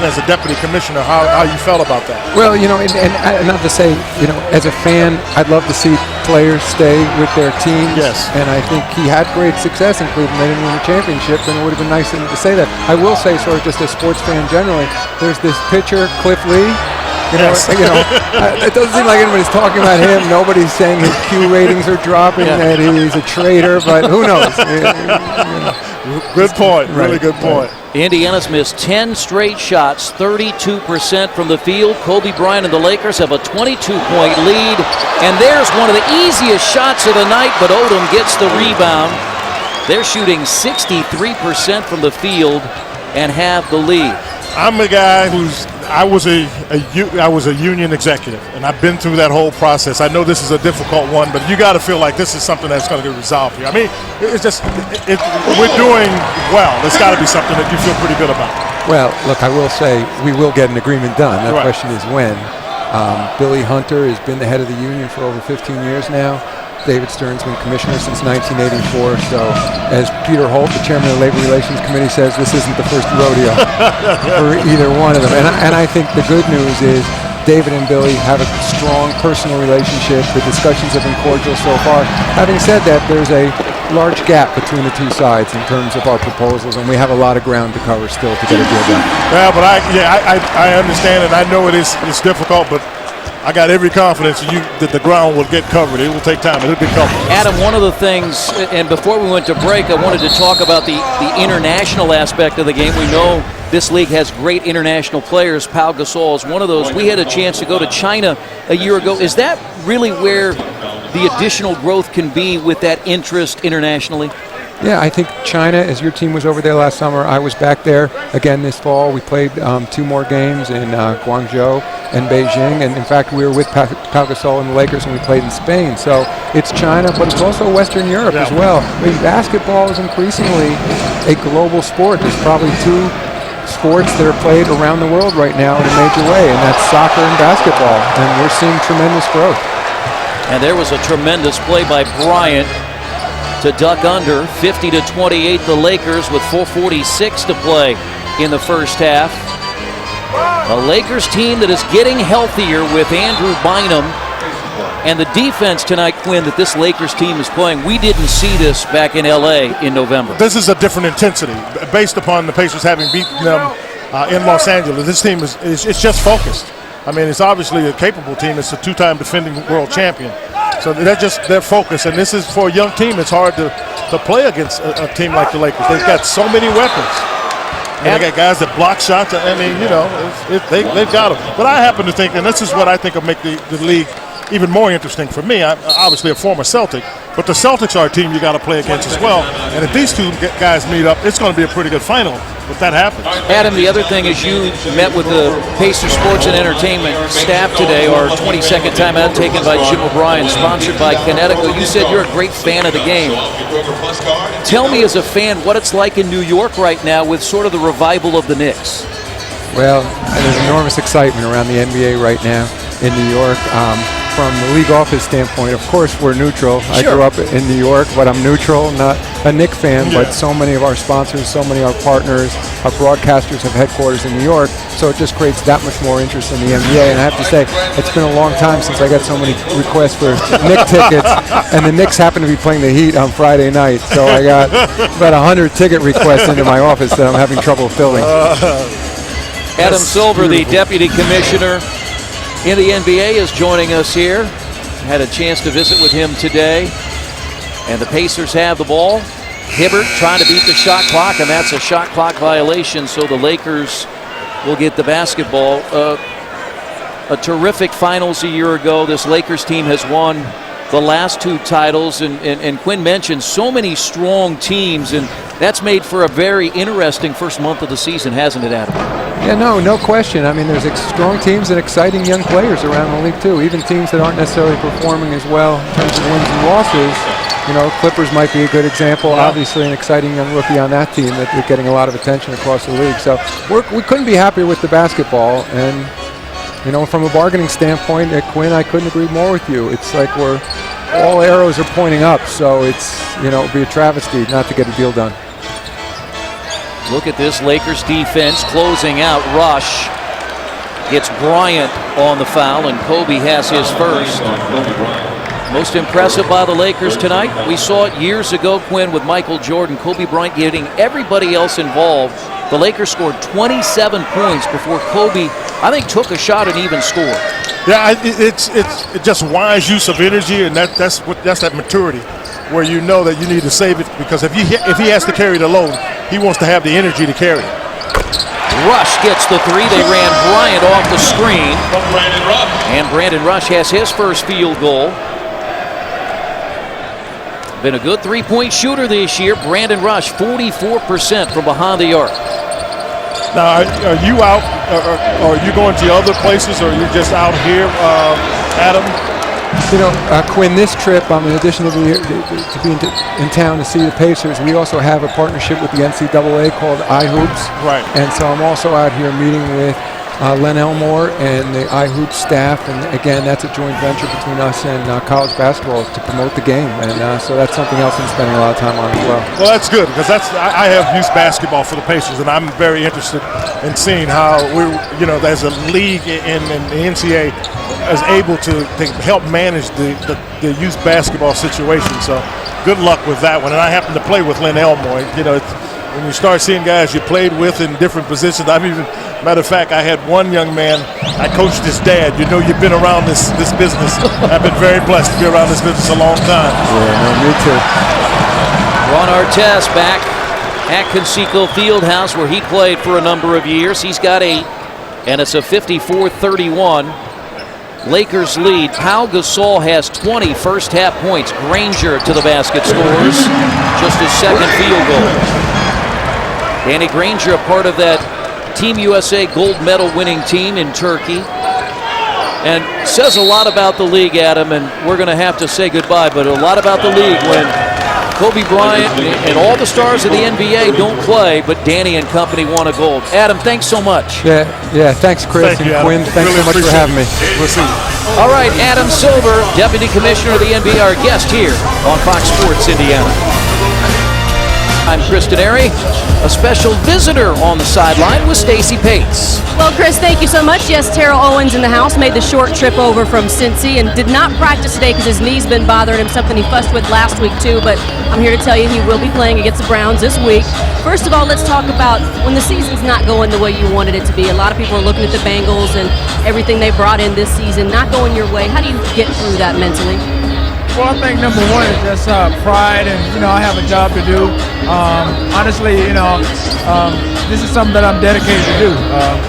as a deputy commissioner, how you felt about that. Well, you know, and not to say, you know, as a fan, I'd love to see players stay with their teams. Yes. And I think he had great success in Cleveland. They didn't win a championship, and it would have been nice of him to say that. I will say, sort of just as a sports fan generally, there's this pitcher, Cliff Lee. You know, it doesn't seem like anybody's talking about him. Nobody's saying his Q ratings are dropping, that he's a traitor, but who knows? Good point. Really good point. Indiana's missed 10 straight shots, 32% from the field. Kobe Bryant and the Lakers have a 22-point lead. And there's one of the easiest shots of the night, but Odom gets the rebound. They're shooting 63% from the field and have the lead. I'm a guy I was a union executive, and I've been through that whole process. I know this is a difficult one, but you got to feel like this is something that's going to get resolved here. I mean, it's just we're doing well. It's got to be something that you feel pretty good about. Well, look, I will say we will get an agreement done. The question is when. Billy Hunter has been the head of the union for over 15 years now. David Stern's been commissioner since 1984. So, as Peter Holt, the chairman of the Labor Relations Committee, says, this isn't the first rodeo for either one of them. And I think the good news is David and Billy have a strong personal relationship. The discussions have been cordial so far. Having said that, there's a large gap between the two sides in terms of our proposals, and we have a lot of ground to cover still to get a deal done. Well, but I understand, and I know it's difficult, but I got every confidence in you that the ground will get covered. It will take time. It'll get covered. Adam, one of the things, and before we went to break, I wanted to talk about the international aspect of the game. We know this league has great international players. Pau Gasol is one of those. We had a chance to go to China a year ago. Is that really where the additional growth can be with that interest internationally? Yeah, I think China, as your team was over there last summer, I was back there again this fall. We played 2 more games in Guangzhou and Beijing, and in fact we were with Pau Gasol and the Lakers when we played in Spain. So it's China, but it's also Western Europe as well. I mean, basketball is increasingly a global sport. There's probably 2 sports that are played around the world right now in a major way, and that's soccer and basketball, and we're seeing tremendous growth. And there was a tremendous play by Bryant to duck under. 50-28 the Lakers with 4:46 to play in the first half. A Lakers team that is getting healthier with Andrew Bynum. And the defense tonight, Quinn, that this Lakers team is playing, we didn't see this back in L.A. in November. This is a different intensity based upon the Pacers having beaten them in Los Angeles. This team is just focused. I mean, it's obviously a capable team. It's a two-time defending world champion. So they're just their focus. And this is for a young team. It's hard to play against a team like the Lakers. They've got so many weapons. And they got guys that block shots. I mean, you know, they've got them. But I happen to think, and this is what I think will make the league even more interesting for me. I'm obviously a former Celtic, but the Celtics are a team you got to play against as well. And if these two guys meet up, it's going to be a pretty good final if that happens. Adam, the other thing is you met with the Pacers Sports and Entertainment staff today, our 22nd timeout taken by Jim O'Brien, sponsored by Connecticut. You said you're a great fan of the game. Tell me as a fan what it's like in New York right now with sort of the revival of the Knicks. Well, there's enormous excitement around the NBA right now in New York. From the league office standpoint, of course, we're neutral. Sure. I grew up in New York, but I'm neutral, not a Knicks fan, but so many of our sponsors, so many of our partners, our broadcasters have headquarters in New York, so it just creates that much more interest in the NBA. And I have to say, it's been a long time since I got so many requests for Knicks tickets, and the Knicks happen to be playing the Heat on Friday night, so I got about 100 ticket requests into my office that I'm having trouble filling. Adam Silver, the Deputy Commissioner in the NBA, is joining us here. Had a chance to visit with him today. And the Pacers have the ball. Hibbert trying to beat the shot clock, and that's a shot clock violation, so the Lakers will get the basketball. A terrific finals a year ago. This Lakers team has won the last two titles, and Quinn mentioned so many strong teams, and that's made for a very interesting first month of the season, hasn't it, Adam? Yeah, no question. I mean, there's strong teams and exciting young players around the league, too. Even teams that aren't necessarily performing as well in terms of wins and losses. You know, Clippers might be a good example. Yeah. Obviously, an exciting young rookie on that team that's getting a lot of attention across the league. So we couldn't be happier with the basketball. And, you know, from a bargaining standpoint, Quinn, I couldn't agree more with you. It's like all arrows are pointing up. So it's, you know, it would be a travesty not to get a deal done. Look at this Lakers defense closing out. Rush gets Bryant on the foul, and Kobe has his first. Most impressive by the Lakers tonight. We saw it years ago, Quinn, with Michael Jordan. Kobe Bryant getting everybody else involved. The Lakers scored 27 points before Kobe, I think, took a shot and even scored. Yeah, it's just wise use of energy, and that's that maturity, where you know that you need to save it, because if he has to carry the load, he wants to have the energy to carry it. Rush gets the three. They ran Bryant off the screen, and Brandon Rush has his first field goal. Been a good three-point shooter this year. Brandon Rush, 44% from behind the arc. Now, are you out, or are you going to other places, or are you just out here, Adam? You know, Quinn, this trip, in addition to being in town to see the Pacers, we also have a partnership with the NCAA called iHoops. Right. And so I'm also out here meeting with Len Elmore and the iHoops staff. And again, that's a joint venture between us and college basketball to promote the game. And so that's something else I'm spending a lot of time on as well. Well, that's good, because I have youth basketball for the Pacers, and I'm very interested in seeing how as a league in the NCAA is able to help manage the youth basketball situation. So good luck with that one. And I happen to play with Len Elmore. You know, when you start seeing guys you played with in different positions, matter of fact, I had one young man, I coached his dad. You know, you've been around this business. I've been very blessed to be around this business a long time. Yeah, no, me too. Ron Artest back at Conseco Fieldhouse, where he played for a number of years. He's got 8, and it's a 54-31 Lakers lead. Pau Gasol has 20 first-half points. Granger to the basket scores just his second field goal. Danny Granger, a part of that Team USA gold medal winning team in Turkey. And says a lot about the league, Adam, and we're going to have to say goodbye, but a lot about the league when Kobe Bryant and all the stars of the NBA don't play, but Danny and company won a gold. Adam, thanks so much. Yeah, thanks, Chris. Thank you, and Quinn, thanks really so much for having me. We'll see you. All right, Adam Silver, Deputy Commissioner of the NBA, our guest here on Fox Sports Indiana. I'm Chris Denari, a special visitor on the sideline with Stacey Pates. Well, Chris, thank you so much. Yes, Terrell Owens in the house made the short trip over from Cincy and did not practice today because his knee's been bothering him, something he fussed with last week too, but I'm here to tell you he will be playing against the Browns this week. First of all, let's talk about when the season's not going the way you wanted it to be. A lot of people are looking at the Bengals and everything they brought in this season not going your way. How do you get through that mentally? Well, I think number one is just pride, and I have a job to do. Honestly, this is something that I'm dedicated to do.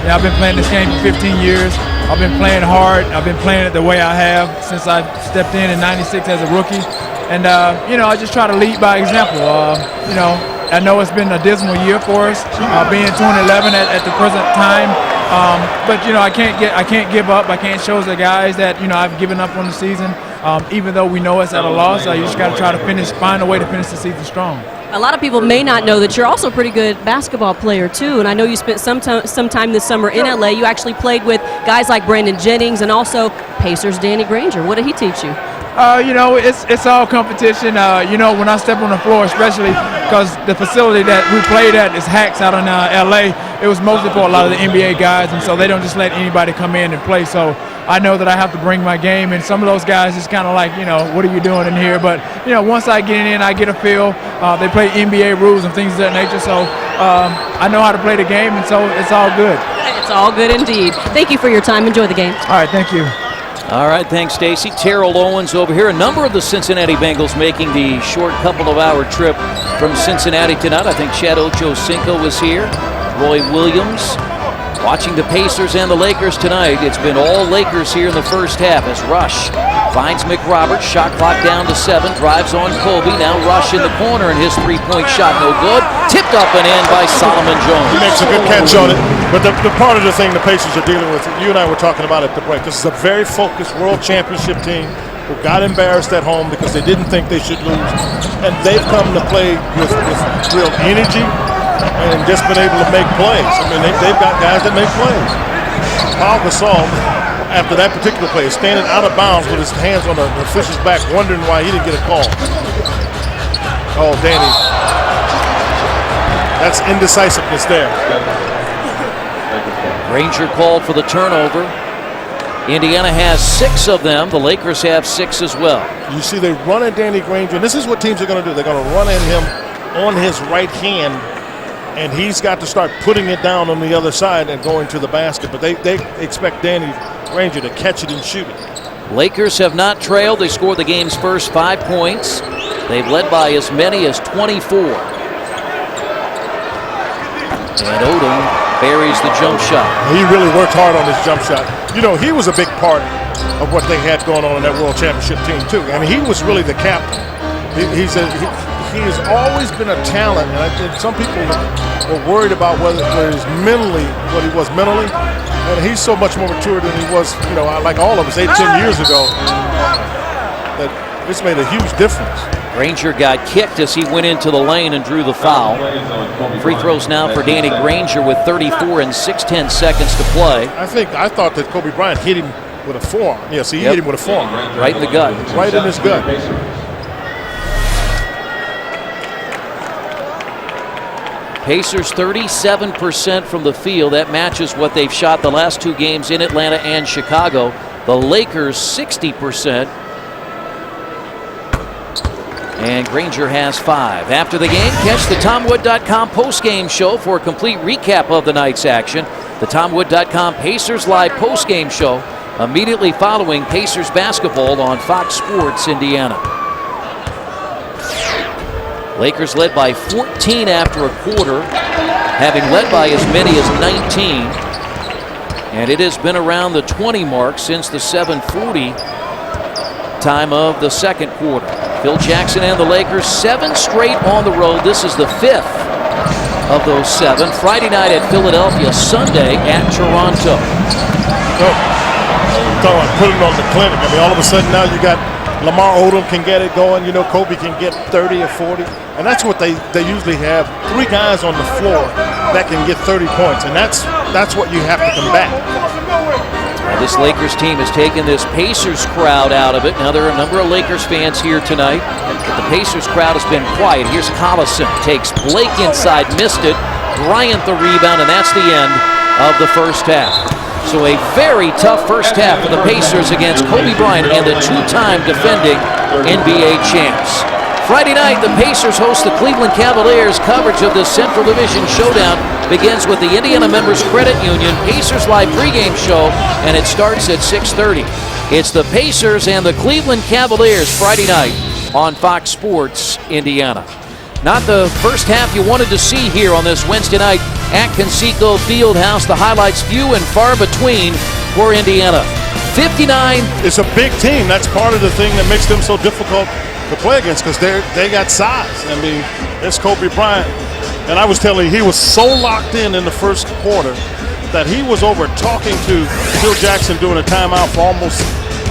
I've been playing this game for 15 years. I've been playing hard. I've been playing it the way I have since I stepped in '96 as a rookie, and I just try to lead by example. I know it's been a dismal year for us, being 2-11 at the present time. But I can't give up. I can't show the guys that I've given up on the season. Even though we know it's at a loss, you just got to try to find a way to finish the season strong. A lot of people may not know that you're also a pretty good basketball player too, and I know you spent some time this summer in LA. You actually played with guys like Brandon Jennings and also Pacers' Danny Granger. What did he teach you? It's all competition. When I step on the floor, especially because the facility that we played at is Hacks out in LA, it was mostly for a lot of the NBA guys, and so they don't just let anybody come in and play. So I know that I have to bring my game, and some of those guys is kind of like, what are you doing in here? But once I get in, I get a feel. They play NBA rules and things of that nature, so I know how to play the game, and so it's all good. It's all good indeed. Thank you for your time. Enjoy the game. All right, thank you. All right, thanks, Stacey. Terrell Owens over here. A number of the Cincinnati Bengals making the short couple-of-hour trip from Cincinnati tonight. I think Chad Ochocinco was here. Roy Williams. Watching the Pacers and the Lakers tonight. It's been all Lakers here in the first half as Rush finds McRoberts. Shot clock down to 7. Drives on Kobe. Now Rush in the corner, and his three-point shot no good. Tipped up and in by Solomon Jones. He makes a good catch on it. But the part of the thing the Pacers are dealing with, you and I were talking about at the break, this is a very focused world championship team who got embarrassed at home because they didn't think they should lose. And they've come to play with real energy and just been able to make plays. I mean, they've got guys that make plays. Paul Gasol, after that particular play, is standing out of bounds with his hands on the official's back, wondering why he didn't get a call. Oh, Danny. That's indecisiveness there. Granger called for the turnover. Indiana has 6 of them. The Lakers have 6 as well. You see, they run at Danny Granger, and this is what teams are going to do. They're going to run at him on his right hand, and he's got to start putting it down on the other side and going to the basket. But they expect Danny Granger to catch it and shoot it. Lakers have not trailed. They scored the game's first 5 points. They've led by as many as 24. And Odom buries the jump shot. He really worked hard on his jump shot. He was a big part of what they had going on in that World Championship team, too. I mean, he was really the captain. He has always been a talent, and I think some people were worried about whether he's mentally what he was mentally. And he's so much more mature than he was, like all of us 8-10 years ago, that it's made a huge difference. Granger got kicked as he went into the lane and drew the foul. Free throws now for Danny Granger with 34 and 6/10 seconds to play. I thought that Kobe Bryant hit him with a forearm. Yes, he hit him with a forearm. Right in the gut. Right in his gut. Pacers 37% from the field. That matches what they've shot the last 2 games in Atlanta and Chicago. The Lakers 60%. And Granger has 5. After the game, catch the TomWood.com postgame show for a complete recap of the night's action. The TomWood.com Pacers Live postgame show immediately following Pacers basketball on Fox Sports Indiana. Lakers led by 14 after a quarter, having led by as many as 19. And it has been around the 20 mark since the 7:40 time of the second quarter. Phil Jackson and the Lakers 7 straight on the road. This is the 5th of those 7. Friday night at Philadelphia, Sunday at Toronto. Put it on the clinic. I mean, all of a sudden now you got Lamar Odom can get it going. Kobe can get 30 or 40. And that's what they usually have. 3 guys on the floor that can get 30 points. And that's what you have to combat. This Lakers team has taken this Pacers crowd out of it. Now there are a number of Lakers fans here tonight, but the Pacers crowd has been quiet. Here's Collison, takes Blake inside, missed it. Bryant the rebound, and that's the end of the first half. So a very tough first half for the Pacers against Kobe Bryant and the two-time defending NBA champs. Friday night, the Pacers host the Cleveland Cavaliers. Coverage of this Central Division showdown begins with the Indiana Members Credit Union Pacers Live pregame show, and it starts at 6:30. It's the Pacers and the Cleveland Cavaliers Friday night on Fox Sports Indiana. Not the first half you wanted to see here on this Wednesday night at Conseco Fieldhouse. The highlights few and far between for Indiana. 59. It's a big team. That's part of the thing that makes them so difficult to play against, because they got size. I mean, it's Kobe Bryant. And I was telling you, he was so locked in the first quarter that he was over talking to Phil Jackson doing a timeout for almost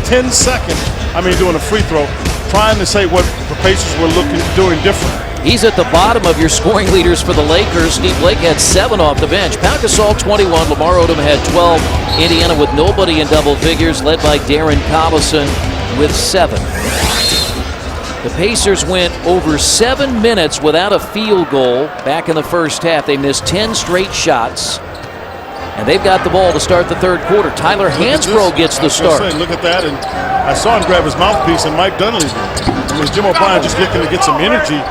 10 seconds. I mean, doing a free throw, trying to say what the Pacers were doing different. He's at the bottom of your scoring leaders for the Lakers. Steve Blake had 7 off the bench. Pau Gasol 21. Lamar Odom had 12. Indiana with nobody in double figures, led by Darren Collison with 7. The Pacers went over 7 minutes without a field goal back in the first half. They missed 10 straight shots. And they've got the ball to start the third quarter. Tyler Hansbrough gets the start. Look at that. And I saw him grab his mouthpiece, and Mike Dunleavy. I mean, Jim O'Brien just looking to get some energy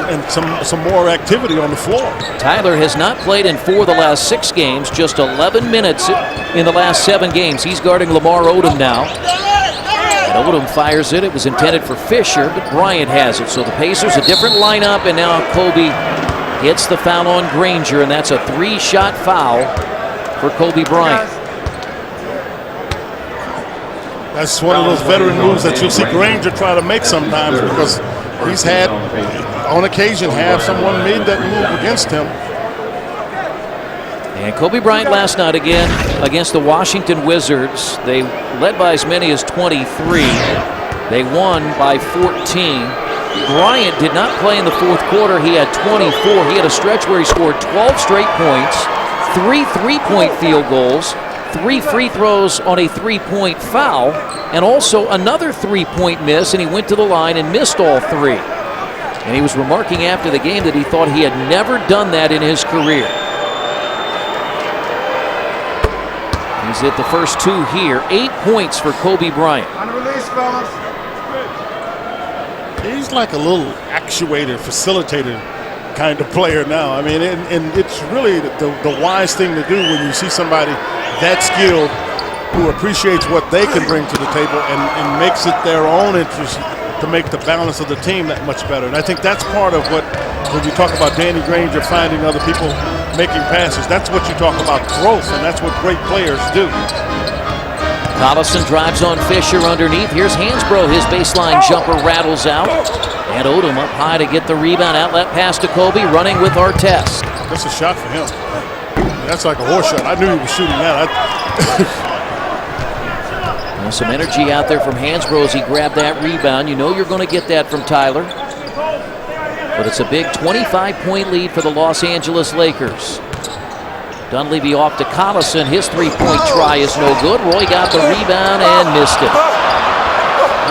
and some more activity on the floor. Tyler has not played in 4 of the last 6 games, just 11 minutes in the last 7 games. He's guarding Lamar Odom now. And Odom fires it. It was intended for Fisher, but Bryant has it. So the Pacers, a different lineup, and now Kobe hits the foul on Granger, and that's a 3-shot foul for Kobe Bryant. That's one of those veteran moves that you'll see Granger try to make sometimes, because he's had, on occasion, have someone made that move against him. And Kobe Bryant last night again against the Washington Wizards. They led by as many as 23. They won by 14. Bryant did not play in the fourth quarter. He had 24. He had a stretch where he scored 12 straight points, 3 3-point field goals, 3 free throws on a 3-point foul, and also another 3-point miss, and he went to the line and missed all 3. And he was remarking after the game that he thought he had never done that in his career. He's hit the first 2 here. 8 points for Kobe Bryant. On the release, fellas. He's like a little actuator, facilitator kind of player now. I mean, and it's really the wise thing to do when you see somebody that skilled who appreciates what they can bring to the table and makes it their own interest to make the balance of the team that much better. And I think that's part of what, when you talk about Danny Granger finding other people making passes, that's what you talk about growth, and that's what great players do. Collison drives on Fisher underneath. Here's Hansbrough. His baseline jumper rattles out. And Odom up high to get the rebound. Outlet pass to Kobe, running with Artest. That's a shot for him. That's like a horse shot. I knew he was shooting that. Well, some energy out there from Hansbrough as he grabbed that rebound. You know you're going to get that from Tyler. But it's a big 25-point lead for the Los Angeles Lakers. Dunleavy off to Collison. His 3-point try is no good. Roy got the rebound and missed it.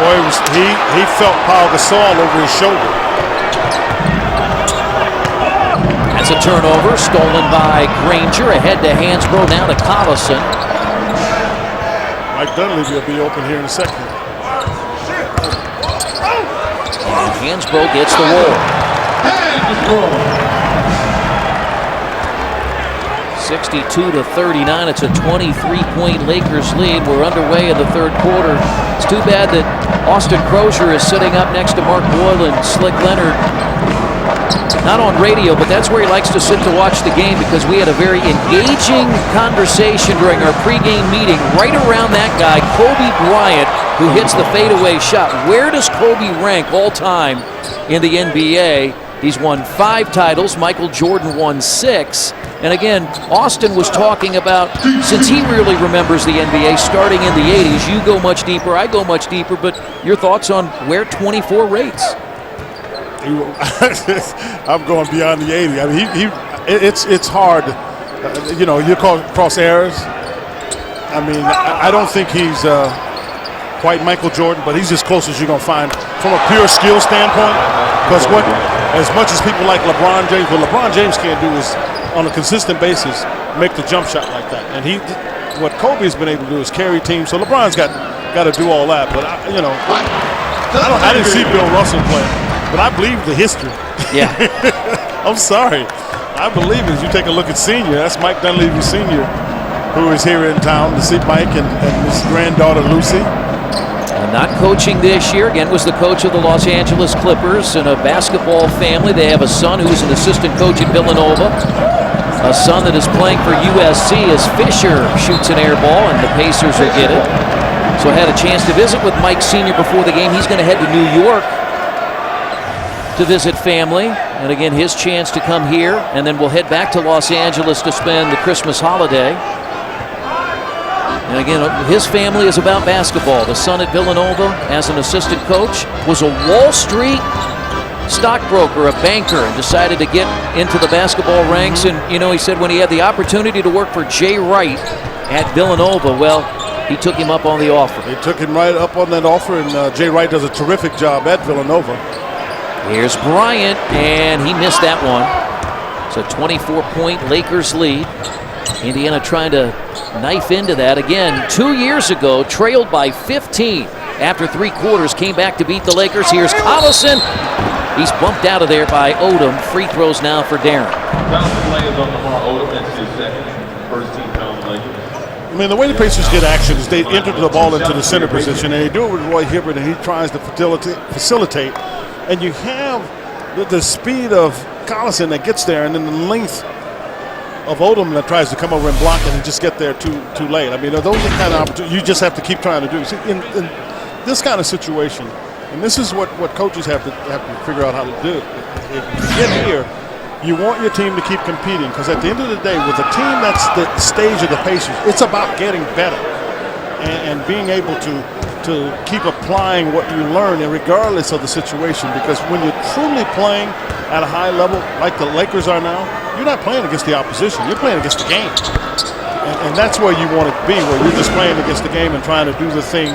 Roy, he felt Pau Gasol over his shoulder. That's a turnover, stolen by Granger. Ahead to Hansbrough, now to Collison. Mike Dunleavy will be open here in a second. And Hansbrough gets the roll. 62-39. It's a 23-point Lakers lead. We're underway in the third quarter. It's too bad that Austin Crozier is sitting up next to Mark Boyle and Slick Leonard. Not on radio, but that's where he likes to sit to watch the game, because we had a very engaging conversation during our pregame meeting right around that guy, Kobe Bryant, who hits the fadeaway shot. Where does Kobe rank all time in the NBA? He's won 5 titles. Michael Jordan won 6. And again, Austin was talking about, since he really remembers the NBA starting in the 80s, you go much deeper, I go much deeper, but your thoughts on where 24 rates? I'm going beyond the 80. I mean, it's hard. You know, you cross errors. I mean, I don't think he's quite Michael Jordan, but he's as close as you're going to find from a pure skill standpoint. Because as much as people like LeBron James, what LeBron James can't do is, on a consistent basis, make the jump shot like that. And what Kobe's been able to do is carry teams. So LeBron's got to do all that. But I didn't see Bill Russell play, but I believe the history. Yeah. I'm sorry. I believe it. As you take a look at Senior, that's Mike Dunleavy Sr., who is here in town to see Mike and his granddaughter Lucy. Not coaching this year. Again, was the coach of the Los Angeles Clippers and a basketball family. They have a son who's an assistant coach at Villanova. A son that is playing for USC as Fisher shoots an air ball and the Pacers will get it. So I had a chance to visit with Mike Sr. before the game. He's going to head to New York to visit family. And again, his chance to come here. And then we'll head back to Los Angeles to spend the Christmas holiday. And again, his family is about basketball. The son at Villanova, as an assistant coach, was a Wall Street stockbroker, a banker, and decided to get into the basketball ranks. And, he said when he had the opportunity to work for Jay Wright at Villanova, well, he took him up on the offer. They took him right up on that offer, and Jay Wright does a terrific job at Villanova. Here's Bryant, and he missed that one. It's a 24-point Lakers lead. Indiana trying to knife into that. Again, 2 years ago, trailed by 15 after 3 quarters, came back to beat the Lakers. Here's Collison. He's bumped out of there by Odom. Free throws now for Darren. I mean, the way the Pacers get action is they enter the ball into the center position, and they do it with Roy Hibbert, and he tries to facilitate. And you have the speed of Collison that gets there, and then the length of Odom that tries to come over and block it and just get there too late. I mean, those are the kind of opportunities you just have to keep trying to do. See, in this kind of situation, and this is what coaches have to figure out how to do. If you get here, you want your team to keep competing, because at the end of the day, with a team that's the stage of the Pacers, it's about getting better and being able to keep applying what you learn, and regardless of the situation. Because when you're truly playing at a high level, like the Lakers are now, you're not playing against the opposition. You're playing against the game. And that's where you want to be, where you're just playing against the game and trying to do the thing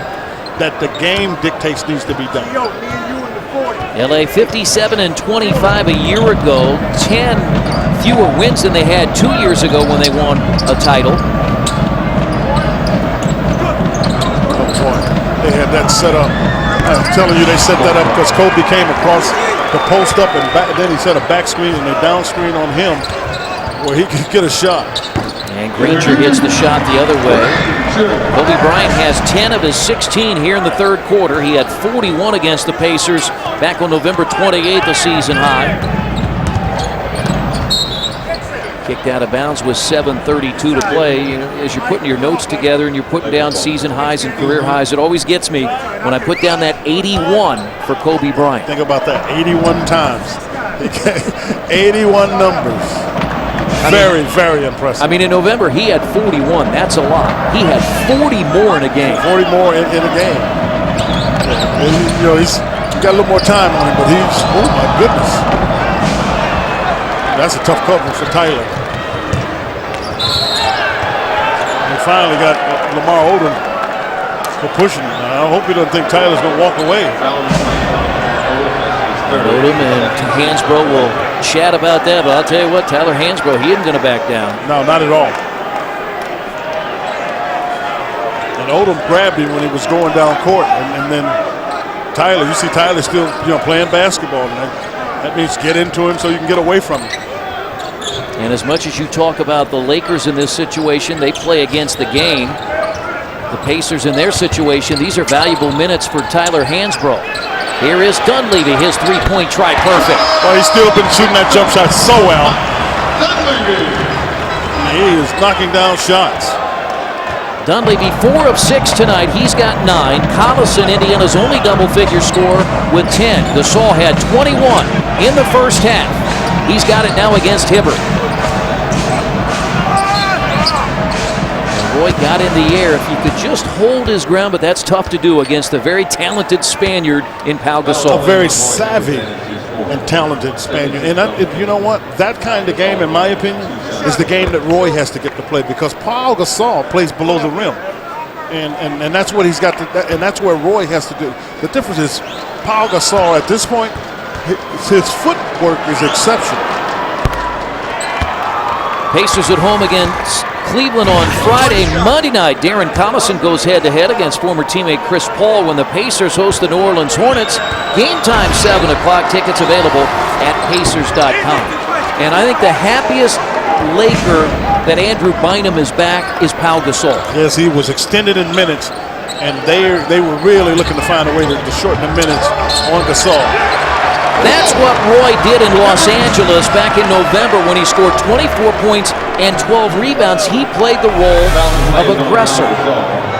that the game dictates needs to be done. LA 57-25 a year ago, 10 fewer wins than they had 2 years ago when they won a title. Oh boy, they had that set up. I'm telling you, they set that up because Kobe came across the post up, and then he set a back screen and a down screen on him where he could get a shot. And Granger hits the shot the other way. Kobe Bryant has 10 of his 16 here in the third quarter. He had 41 against the Pacers back on November 28th, a season high. Kicked out of bounds with 7:32 to play. As you're putting your notes together and you're putting down season highs and career highs, it always gets me when I put down that 81 for Kobe Bryant. Think about that, 81 times. 81 numbers. Very impressive. I mean, in November, he had 41. That's a lot. He had 40 more in a game. 40 more in a game. He's got a little more time on him, but oh my goodness. That's a tough cover for Tyler. He finally got Lamar Odom for pushing him. I hope he doesn't think Tyler's going to walk away. Odom and Hansbrough will chat about that, but I'll tell you what, Tyler Hansbrough, he isn't going to back down. No, not at all. And Odom grabbed him when he was going down court, and then Tyler, you see Tyler still playing basketball, and that means get into him so you can get away from him. And as much as you talk about the Lakers in this situation, they play against the game. The Pacers in their situation, these are valuable minutes for Tyler Hansbrough. Here is Dunleavy, his three-point try perfect. Well, he's still been shooting that jump shot so well. He is knocking down shots. Dunleavy 4 of 6 tonight. He's got 9. Collison, Indiana's only double-figure scorer, with 10. Gasol had 21 in the first half. He's got it now against Hibbert. Roy got in the air. If you could just hold his ground, but that's tough to do against a very talented Spaniard in Pau Gasol. A very savvy and talented Spaniard. And you know what? That kind of game, in my opinion, is the game that Roy has to get to play, because Paul Gasol plays below the rim. And that's what he's got to, and that's where Roy has to do. The difference is Paul Gasol at this point, his footwork is exceptional. Pacers at home against Cleveland on Friday. Monday night, Darren Collison goes head-to-head against former teammate Chris Paul when the Pacers host the New Orleans Hornets. Game time, 7 o'clock. Tickets available at Pacers.com. And I think the happiest Laker that Andrew Bynum is back is Pau Gasol. Yes, he was extended in minutes, and they were really looking to find a way to shorten the minutes on Gasol. That's what Roy did in Los Angeles back in November when he scored 24 points and 12 rebounds. He played the role of aggressor.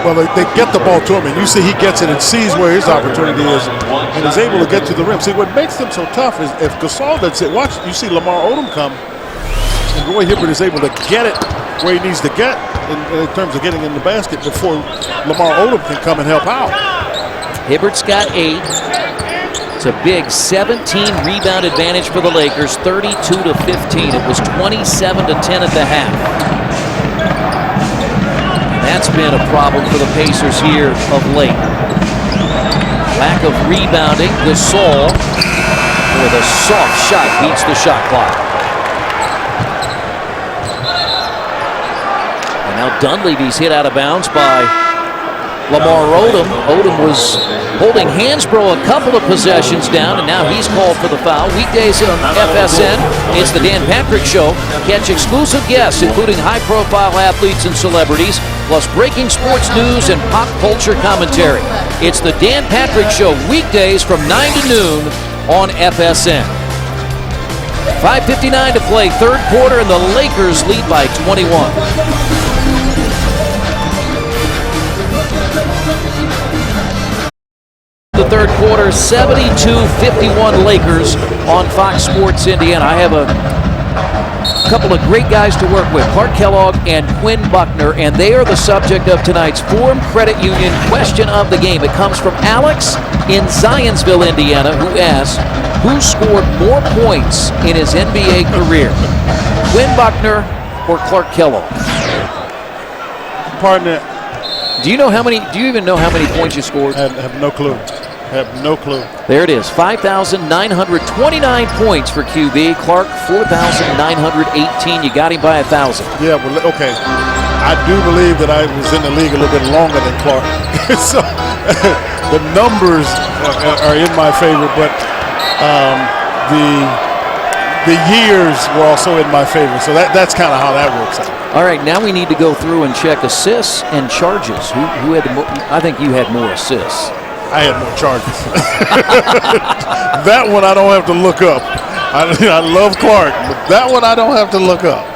Well, they get the ball to him, and you see he gets it and sees where his opportunity is and is able to get to the rim. See, what makes them so tough is if Gasol does it, watch, you see Lamar Odom come, and Roy Hibbert is able to get it where he needs to get in terms of getting in the basket before Lamar Odom can come and help out. Hibbert's got 8. It's a big 17 rebound advantage for the Lakers, 32-15. It was 27-10 at the half. And that's been a problem for the Pacers here of late. Lack of rebounding. Gasol with a soft shot beats the shot clock. And now Dunleavy's hit out of bounds by Lamar Odom. Odom was holding Hansbrough a couple of possessions down, and now he's called for the foul. Weekdays on FSN, it's the Dan Patrick Show. Catch exclusive guests, including high-profile athletes and celebrities, plus breaking sports news and pop culture commentary. It's the Dan Patrick Show, weekdays from 9 to noon on FSN. 5:59 to play, third quarter, and the Lakers lead by 21. The third quarter, 72-51 Lakers on Fox Sports Indiana. I have a couple of great guys to work with, Clark Kellogg and Quinn Buckner, and they are the subject of tonight's Forum Credit Union question of the game. It comes from Alex in Zionsville, Indiana, who asks, who scored more points in his NBA career, Quinn Buckner or Clark Kellogg? Partner, do you even know how many points you scored? I have no clue. Have no clue. There it is, 5,929 points for QB. Clark, 4,918. You got him by 1,000. Yeah, well, okay. I do believe that I was in the league a little bit longer than Clark. So the numbers are in my favor, but the years were also in my favor. So that's kind of how that works out. All right, now we need to go through and check assists and charges. Who had the I think you had more assists. I had more charges. That one I don't have to look up. I love Clark, but that one I don't have to look up.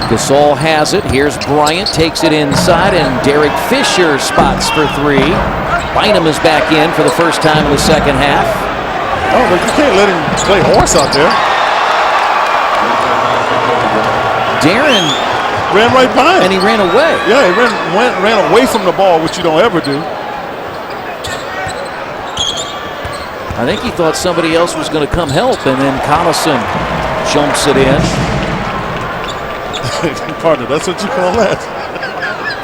Gasol has it. Here's Bryant, takes it inside, and Derek Fisher spots for 3. Bynum is back in for the first time in the second half. Oh, but you can't let him play horse out there. Darren ran right by him. And he ran away. Yeah, he ran away from the ball, which you don't ever do. I think he thought somebody else was going to come help, and then Collison jumps it in. Partner, that's what you call that.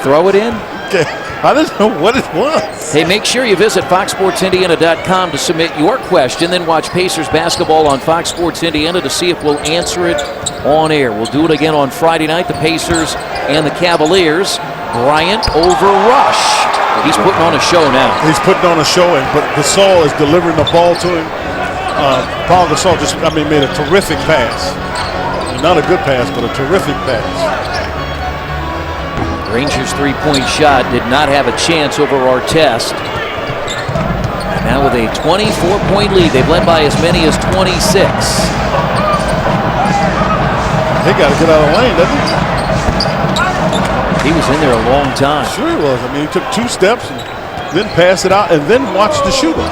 Throw it in? Okay. I didn't know what it was. Hey, make sure you visit foxsportsindiana.com to submit your question, then watch Pacers basketball on Fox Sports Indiana to see if we'll answer it on air. We'll do it again on Friday night, the Pacers and the Cavaliers. Bryant over Rush. He's putting on a show now. He's putting on a show, but Gasol is delivering the ball to him. Paul Gasol made a terrific pass. Not a good pass, but a terrific pass. Rangers' three-point shot did not have a chance over Artest. And now with a 24-point lead, they've led by as many as 26. He got to get out of the lane, doesn't he? He was in there a long time. Sure he was. I mean, he took 2 steps and then passed it out and then watched the shooter.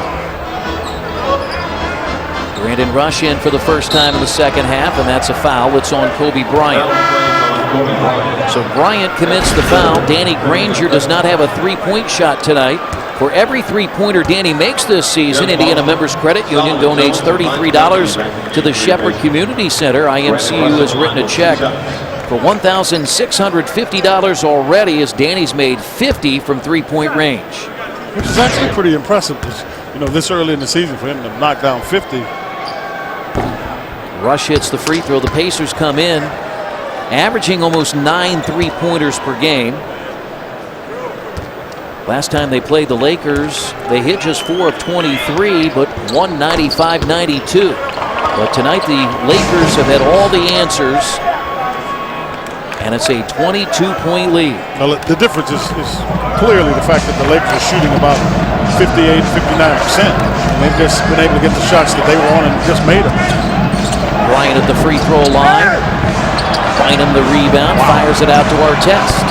Brandon Rush in for the first time in the second half, and that's a foul. It's on Kobe Bryant. So Bryant commits the foul. Danny Granger does not have a three-point shot tonight For every three-pointer Danny makes this season, Indiana Members Credit Union donates $33 to the Shepherd Community Center. IMCU has written a check for $1,650 already, as Danny's made 50 from three-point range. Which is actually pretty impressive, this early in the season for him to knock down 50. Rush hits the free throw. The Pacers come in, averaging almost 9 three-pointers per game. Last time they played the Lakers, they hit just 4 of 23, but won 95-92. But tonight the Lakers have had all the answers, and it's a 22-point lead. Well, the difference is clearly the fact that the Lakers are shooting about 58, 59%. And they've just been able to get the shots that they want and just made them. Bryant at the free throw line. Bynum the rebound, fires it out to Artest.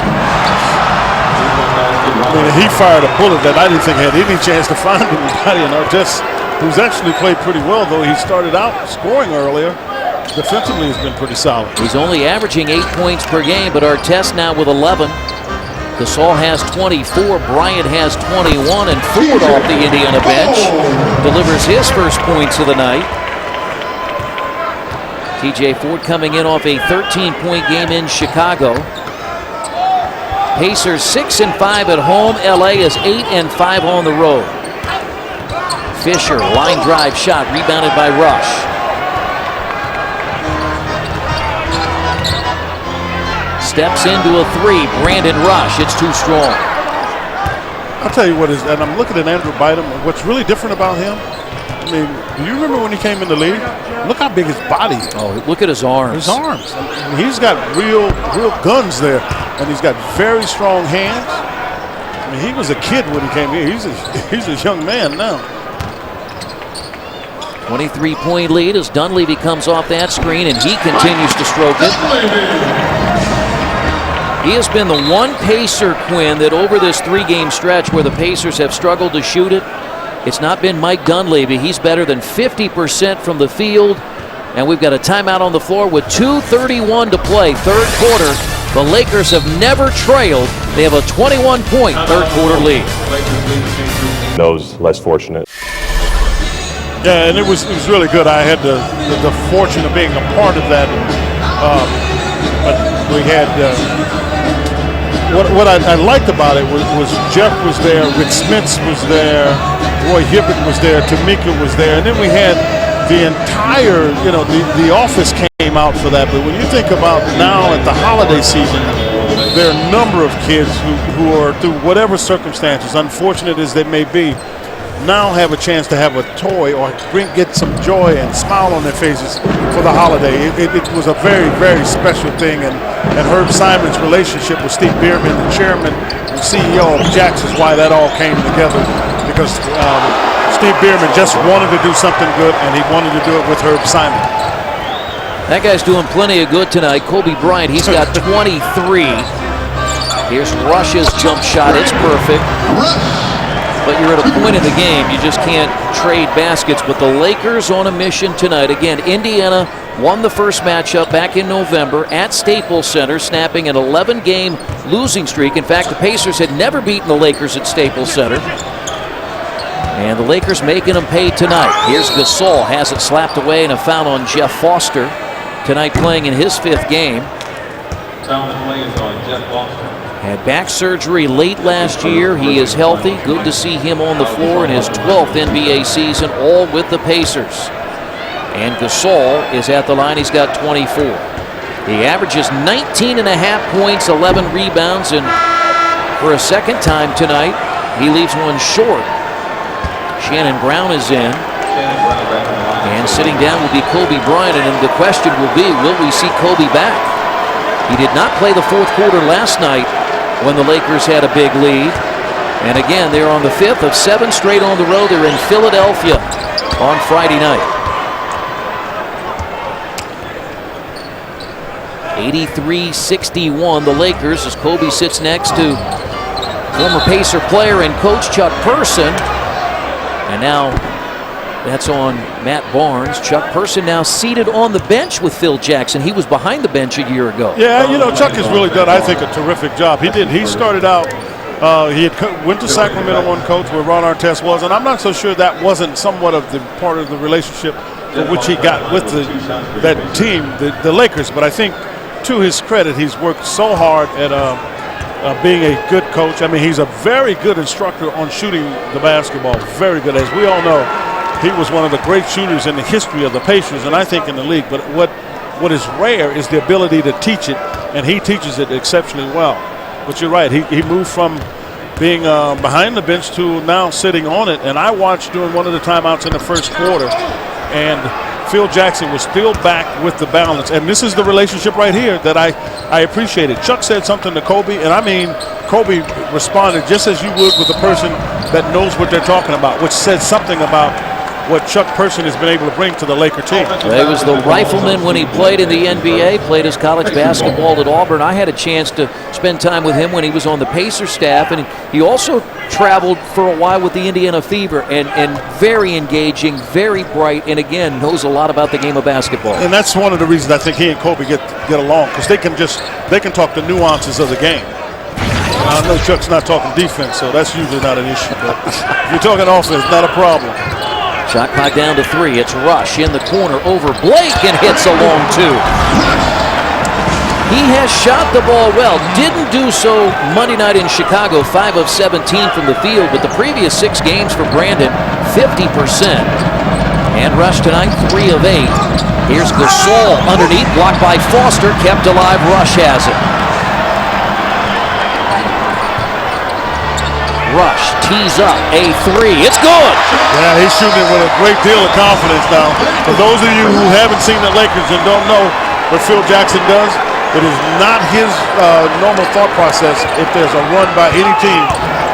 I mean, he fired a bullet that I didn't think had any chance to find anybody. And Artest, who's actually played pretty well, though he started out scoring earlier, defensively has been pretty solid. He's only averaging 8 points per game, but Artest now with 11. Gasol has 24, Bryant has 21, and Ford off the Indiana bench delivers his first points of the night. TJ Ford coming in off a 13-point game in Chicago. Pacers 6-5 at home. LA is 8-5 on the road. Fisher, line drive shot, rebounded by Rush. Steps into a three. Brandon Rush. It's too strong. I'll tell you what is, and I'm looking at Andrew Bynum. What's really different about him? I mean, do you remember when he came in the league? Look how big his body is. Oh, look at his arms. His arms. I mean, he's got real guns there, and he's got very strong hands. I mean, he was a kid when he came here. He's a young man now. 23-point lead as Dunleavy comes off that screen, and he continues to stroke it. He has been the one Pacer, Quinn, that over this three-game stretch where the Pacers have struggled to shoot it, it's not been Mike Dunleavy. He's better than 50% from the field. And we've got a timeout on the floor with 2:31 to play, third quarter. The Lakers have never trailed. They have a 21-point third quarter lead. Those less fortunate. Yeah, and it was really good. I had the fortune of being a part of that. But we had what I liked about it was Jeff was there, Rick Smits was there, Roy Hibbert was there, Tamika was there, and then we had the entire, the office came out for that. But when you think about now at the holiday season, there are a number of kids who are, through whatever circumstances, unfortunate as they may be, now have a chance to have a toy or get some joy and smile on their faces for the holiday. It was a very, very special thing, and Herb Simon's relationship with Steve Bierman, the chairman and CEO of Jax, is why that all came together, because Steve Bierman just wanted to do something good, and he wanted to do it with Herb Simon. That guy's doing plenty of good tonight. Kobe Bryant, he's got 23. Here's Rush's jump shot. It's perfect. But you're at a point in the game, you just can't trade baskets. But the Lakers on a mission tonight. Again, Indiana won the first matchup back in November at Staples Center, snapping an 11-game losing streak. In fact, the Pacers had never beaten the Lakers at Staples Center. And the Lakers making them pay tonight. Here's Gasol, has it slapped away, and a foul on Jeff Foster. Tonight playing in his 5th game. Foul play is on Jeff Foster. Had back surgery late last year. He is healthy. Good to see him on the floor in his 12th NBA season, all with the Pacers. And Gasol is at the line. He's got 24. He averages 19.5 points, 11 rebounds, and for a second time tonight, he leaves one short. Shannon Brown is in. And sitting down will be Kobe Bryant, and the question will be, will we see Kobe back? He did not play the fourth quarter last night when the Lakers had a big lead. And again, they're on the 5th of 7 straight on the road. They're in Philadelphia on Friday night. 83-61 the Lakers, as Kobe sits next to former Pacer player and coach Chuck Person. And now that's on Matt Barnes. Chuck Person now seated on the bench with Phil Jackson. He was behind the bench a year ago. Yeah, Chuck has really done, I think, a terrific job. He started out He had went to Sacramento one coach where Ron Artest was, and I'm not so sure that wasn't somewhat of the part of the relationship for which he got with that team, the Lakers. But I think, to his credit, he's worked so hard at being a good coach. I mean, he's a very good instructor on shooting the basketball. Very good. As we all know, he was one of the great shooters in the history of the Pacers, and I think in the league. But what is rare is the ability to teach it, and he teaches it exceptionally well. But you're right. He moved from being behind the bench to now sitting on it. And I watched during one of the timeouts in the first quarter, and Phil Jackson was still back with the balance. And this is the relationship right here that I appreciated. Chuck said something to Kobe, and I mean, Kobe responded just as you would with a person that knows what they're talking about, which said something about what Chuck Person has been able to bring to the Laker team. He was the rifleman when he played in the NBA, played his college basketball at Auburn. I had a chance to spend time with him when he was on the Pacers staff, and he also traveled for a while with the Indiana Fever, and very engaging, very bright, and again, knows a lot about the game of basketball. And that's one of the reasons I think he and Kobe get along, because they can talk the nuances of the game. I know Chuck's not talking defense, so that's usually not an issue, but if you're talking offense, not a problem. Shot clock down to 3. It's Rush in the corner over Blake and hits a long 2. He has shot the ball well. Didn't do so Monday night in Chicago, 5 of 17 from the field, but the previous 6 games for Brandon, 50%. And Rush tonight, 3 of 8. Here's Gasol underneath, blocked by Foster, kept alive. Rush has it. Rush tees up a 3. It's good. Yeah, he's shooting it with a great deal of confidence now. For those of you who haven't seen the Lakers and don't know what Phil Jackson does, it is not his normal thought process if there's a run by any team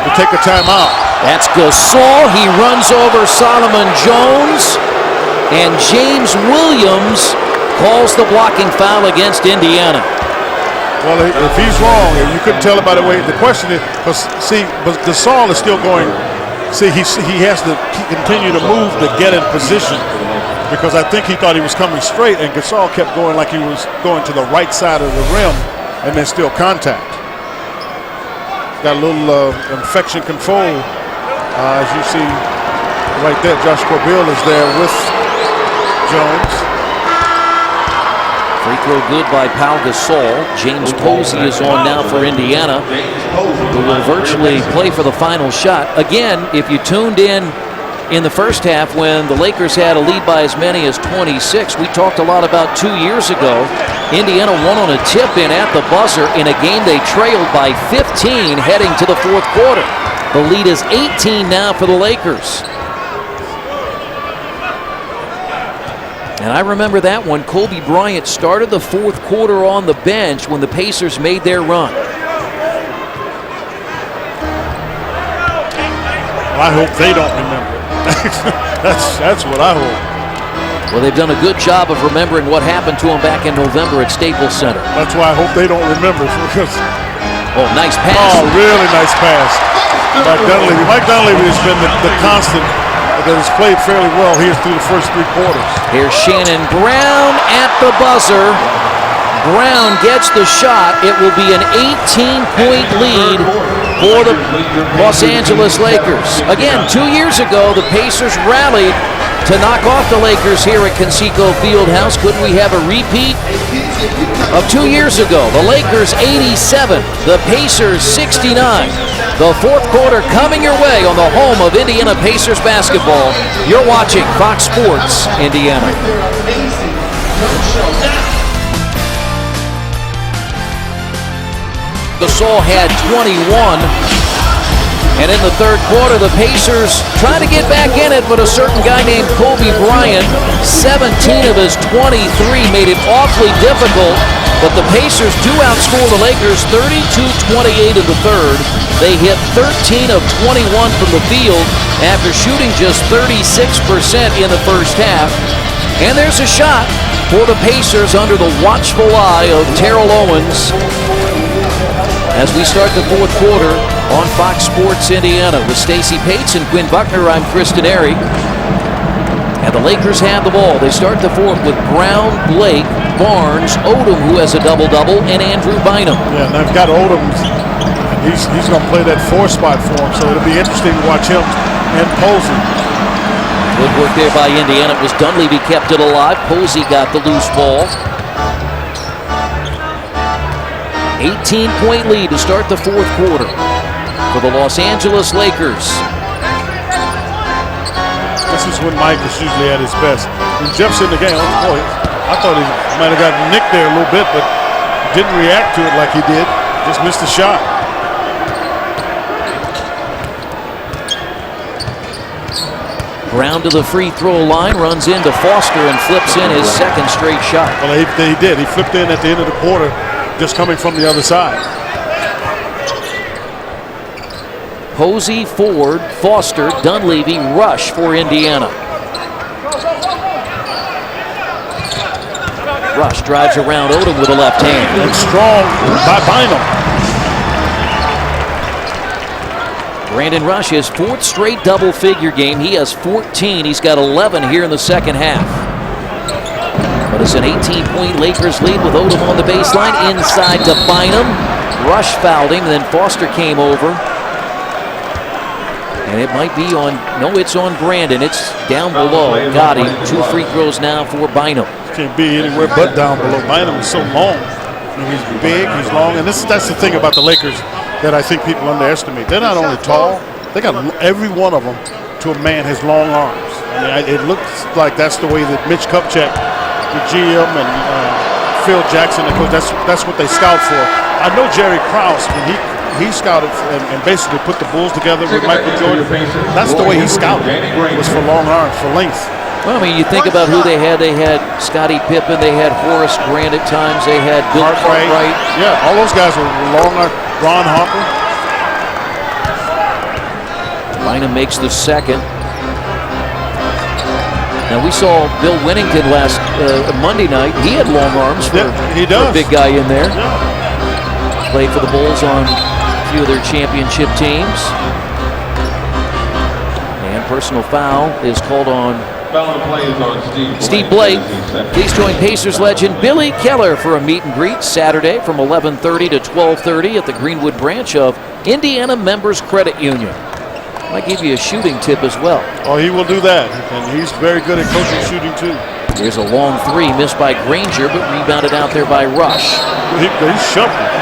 to take a timeout. That's Gasol. He runs over Solomon Jones, and James Williams calls the blocking foul against Indiana. Well, if he's wrong, and you couldn't tell it by the way, the question is, but Gasol is still going. See, he has to continue to move to get in position, because I think he thought he was coming straight, and Gasol kept going like he was going to the right side of the rim, and then still contact. Got a little infection control, as you see right there. Josh Corbeil is there with Jones. Free throw good by Pau Gasol. James Posey is on now for Indiana, who will virtually play for the final shot. Again, if you tuned in the first half when the Lakers had a lead by as many as 26, we talked a lot about 2 years ago. Indiana won on a tip-in at the buzzer in a game they trailed by 15 heading to the fourth quarter. The lead is 18 now for the Lakers. And I remember that one. Kobe Bryant started the fourth quarter on the bench when the Pacers made their run. Well, I hope they don't remember. That's what I hope. Well, they've done a good job of remembering what happened to them back in November at Staples Center. That's why I hope they don't remember. Oh, nice pass. Oh, really nice pass. Mike Dunleavy has been the constant that has played fairly well here through the first 3 quarters. Here's Shannon Brown at the buzzer. Brown gets the shot. It will be an 18-point lead for the Los Angeles Lakers. Again, 2 years ago, the Pacers rallied to knock off the Lakers here at Conseco Fieldhouse. Couldn't we have a repeat of 2 years ago? The Lakers 87, the Pacers 69. The fourth quarter coming your way on the home of Indiana Pacers basketball. You're watching Fox Sports Indiana. Gasol had 21. And in the third quarter, the Pacers trying to get back in it, but a certain guy named Kobe Bryant, 17 of his 23, made it awfully difficult. But the Pacers do outscore the Lakers 32-28 in the third. They hit 13 of 21 from the field after shooting just 36% in the first half. And there's a shot for the Pacers under the watchful eye of Terrell Owens. As we start the fourth quarter on Fox Sports Indiana with Stacey Pates and Quinn Buckner, I'm Chris Denari. And the Lakers have the ball. They start the fourth with Brown, Blake, Barnes, Odom, who has a double-double, and Andrew Bynum. Yeah, and I've got Odom He's going to play that 4 spot for him, so it'll be interesting to watch him and Posey. Good work there by Indiana. It was Dunleavy kept it alive. Posey got the loose ball. 18-point lead to start the fourth quarter for the Los Angeles Lakers. This is when Mike is usually at his best. When Jeff's in the game, boy, I thought he might have gotten nicked there a little bit, but didn't react to it like he did. Just missed the shot. Brown to the free throw line, runs into Foster and flips in his second straight shot. Well, he did. He flipped in at the end of the quarter, just coming from the other side. Posey, Ford, Foster, Dunleavy, Rush for Indiana. Rush drives around Odom with a left hand. And strong by Bynum. Brandon Rush, his 4th straight double-figure game. He has 14. He's got 11 here in the second half. But it's an 18-point Lakers lead with Odom on the baseline. Inside to Bynum. Rush fouled him, then Foster came over. And it might be on, no, it's on Brandon. It's down below. Got him. 2 free throws now for Bynum. Can't be anywhere but down below. Bynum is so long. I mean, he's big, he's long, and that's the thing about the Lakers that I think people underestimate. They're not only tall, they got every one of them to a man has long arms. I mean, it looks like that's the way that Mitch Kupchak, the GM, and Phil Jackson, the coach, that's what they scout for. I know Jerry Krause, when he scouted and basically put the Bulls together with Michael Jordan. That's the way he scouted. It was for long arms, for length. Well, I mean, you think about who they had. They had Scottie Pippen. They had Horace Grant at times. They had Bill Cartwright. Yeah, all those guys were long arms. Ron Harper. Bynum makes the second. Now, we saw Bill Winnington last Monday night. He had long arms for, he does. for a big guy in there. Played for the Bulls on a few of their championship teams. And personal foul is called on Steve Blake. Please join Pacers legend Billy Keller for a meet and greet Saturday from 11:30 to 12:30 at the Greenwood branch of Indiana Members Credit Union. Might give you a shooting tip as well. Oh, he will do that, and he's very good at coaching shooting too. Here's a long 3 missed by Granger, but rebounded out there by Rush. He shoved it.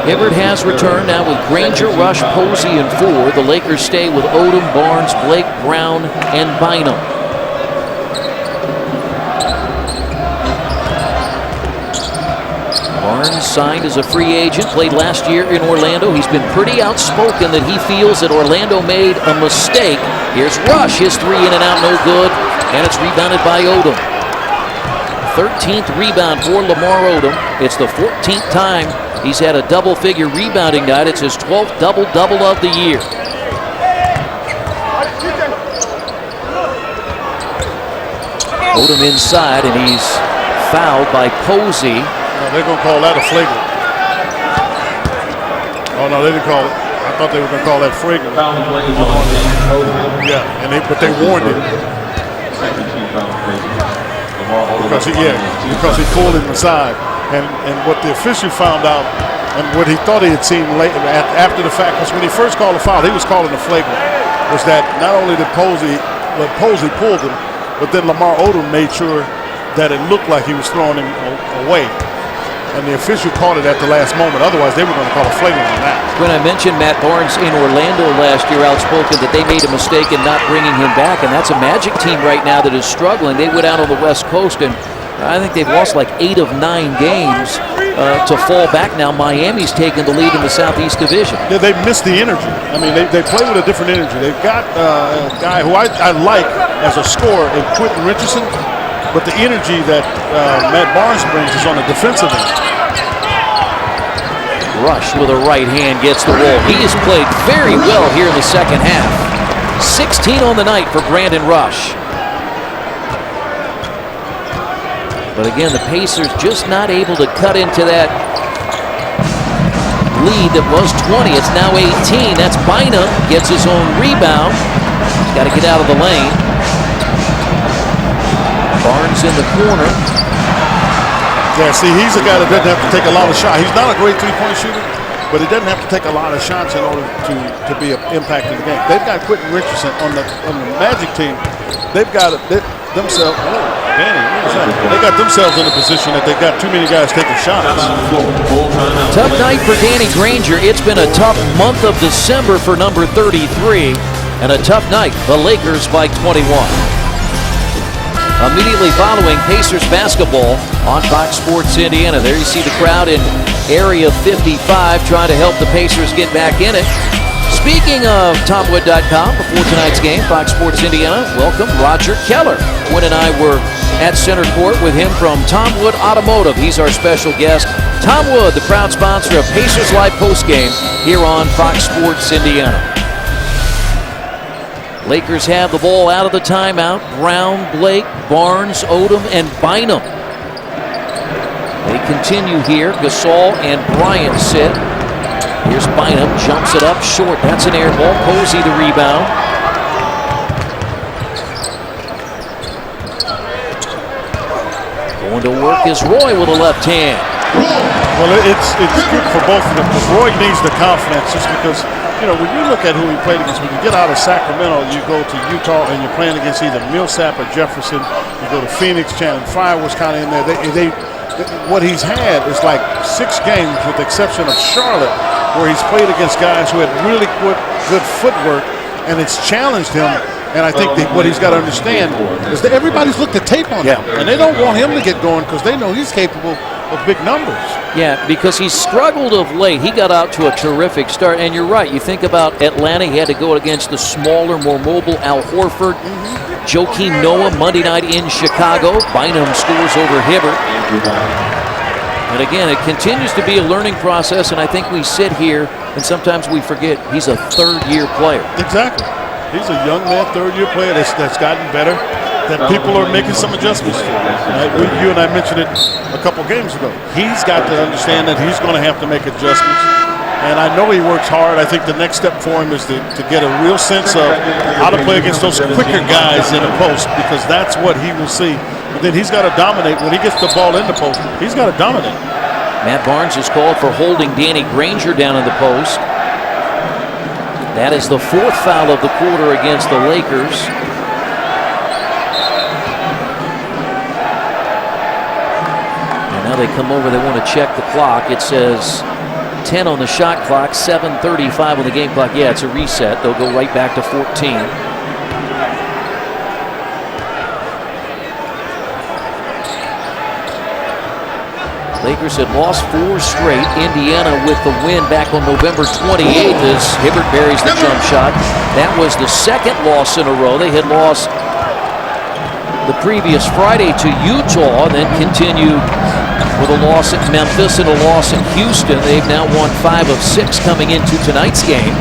Hibbert has returned now with Granger, Rush, Posey, and Ford. The Lakers stay with Odom, Barnes, Blake, Brown, and Bynum. Barnes signed as a free agent, played last year in Orlando. He's been pretty outspoken that he feels that Orlando made a mistake. Here's Rush, his 3 in and out, no good, and it's rebounded by Odom. 13th rebound for Lamar Odom. It's the 14th time he's had a double-figure rebounding night. It's his 12th double-double of the year. Odom inside, and he's fouled by Posey. No, they're going to call that a flagrant. Oh, no, they didn't call it. I thought they were going to call that flagrant. Yeah, but they warned him. Because he pulled him aside, and what the official found out, and what he thought he had seen later after the fact, because when he first called a foul, he was calling a flagrant, was that not only did Posey pulled him, but then Lamar Odom made sure that it looked like he was throwing him away, and the official called it at the last moment. Otherwise, they were going to call a flagrant on that. When I mentioned Matt Barnes in Orlando last year, outspoken that they made a mistake in not bringing him back, and that's a Magic team right now that is struggling. They went out on the West Coast, and I think they've lost like 8 of 9 games to fall back now. Miami's taken the lead in the Southeast Division. Yeah, they missed the energy. I mean, they play with a different energy. They've got a guy who I like as a scorer in Quentin Richardson, but the energy that Matt Barnes brings is on the defensive end. Rush with a right hand gets the roll. He has played very well here in the second half. 16 on the night for Brandon Rush. But again, the Pacers just not able to cut into that lead that was 20. It's now 18. That's Bynum. Gets his own rebound. He's got to get out of the lane. Barnes in the corner. Yeah, see, he's a guy that doesn't have to take a lot of shots. He's not a great three-point shooter, but he doesn't have to take a lot of shots in order to be an impact in the game. They've got Quentin Richardson on the Magic team. They've got themselves. Oh, Danny, what is that? They got themselves in a position that they've got too many guys taking shots. Tough night for Danny Granger. It's been a tough month of December for number 33, and a tough night. The Lakers by 21. Immediately following Pacers basketball on Fox Sports Indiana. There you see the crowd in Area 55 trying to help the Pacers get back in it. Speaking of TomWood.com, before tonight's game, Fox Sports Indiana welcome Roger Keller. Quinn and I were at center court with him from Tom Wood Automotive. He's our special guest. Tom Wood, the proud sponsor of Pacers Live Postgame here on Fox Sports Indiana. Lakers have the ball out of the timeout. Brown, Blake, Barnes, Odom, and Bynum. They continue here. Gasol and Bryant sit. Here's Bynum, jumps it up short. That's an air ball. Posey the rebound. Going to work is Roy with a left hand. Well, it's good for both of them because Roy needs the confidence just because, you know, when you look at who he played against, when you get out of Sacramento, you go to Utah and you're playing against either Millsap or Jefferson. You go to Phoenix, Channing Frye was kind of in there. What he's had is like 6 games with the exception of Charlotte where he's played against guys who had really good footwork, and it's challenged him. And I think that what he's got to understand is that everybody's looked at tape on him, and they don't want him to get going because they know he's capable of big numbers. Yeah, because he's struggled of late. He got out to a terrific start, and you're right. You think about Atlanta, he had to go against the smaller, more mobile Al Horford. Joakim Noah Monday night in Chicago. Bynum scores over Hibbert. And again, it continues to be a learning process, and I think we sit here and sometimes we forget he's a third-year player. Exactly. He's a young man, third-year player that's gotten better, that people are making some adjustments to. You and I mentioned it a couple games ago. He's got to understand that he's going to have to make adjustments. And I know he works hard. I think the next step for him is to get a real sense of how to play against those quicker guys in the post, because that's what he will see. But then he's got to dominate. When he gets the ball in the post, he's got to dominate. Matt Barnes is called for holding Danny Granger down in the post. That is the 4th foul of the quarter against the Lakers. And now they come over, they want to check the clock. It says 10 on the shot clock, 7:35 on the game clock. Yeah, it's a reset. They'll go right back to 14. Lakers had lost 4 straight. Indiana with the win back on November 28th as Hibbert buries the jump shot. That was the 2nd loss in a row. They had lost the previous Friday to Utah and then continued with a loss at Memphis and a loss at Houston. They've now won 5 of 6 coming into tonight's game.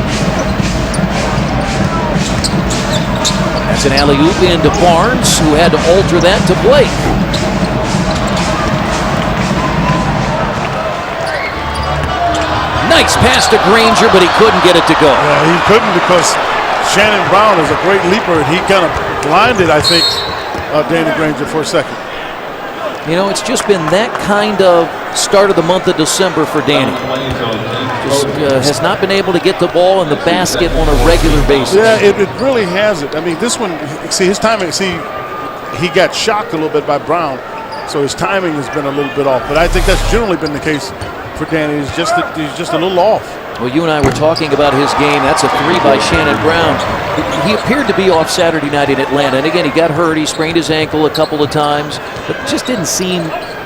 That's an alley-oop into Barnes, who had to alter that to Blake. Nice pass to Granger, but he couldn't get it to go. Yeah, he couldn't because Shannon Brown is a great leaper, and he kind of blinded, I think, Danny Granger for a second. You know, it's just been that kind of start of the month of December for Danny. Just has not been able to get the ball in the basket on a regular basis. Yeah, it really hasn't. I mean, this one, see, his timing, he got shocked a little bit by Brown, so his timing has been a little bit off. But I think that's generally been the case for Danny. He's just a little off. Well, you and I were talking about his game. That's a 3 by Shannon Brown. He appeared to be off Saturday night in Atlanta. And again, he got hurt. He sprained his ankle a couple of times, but just didn't seem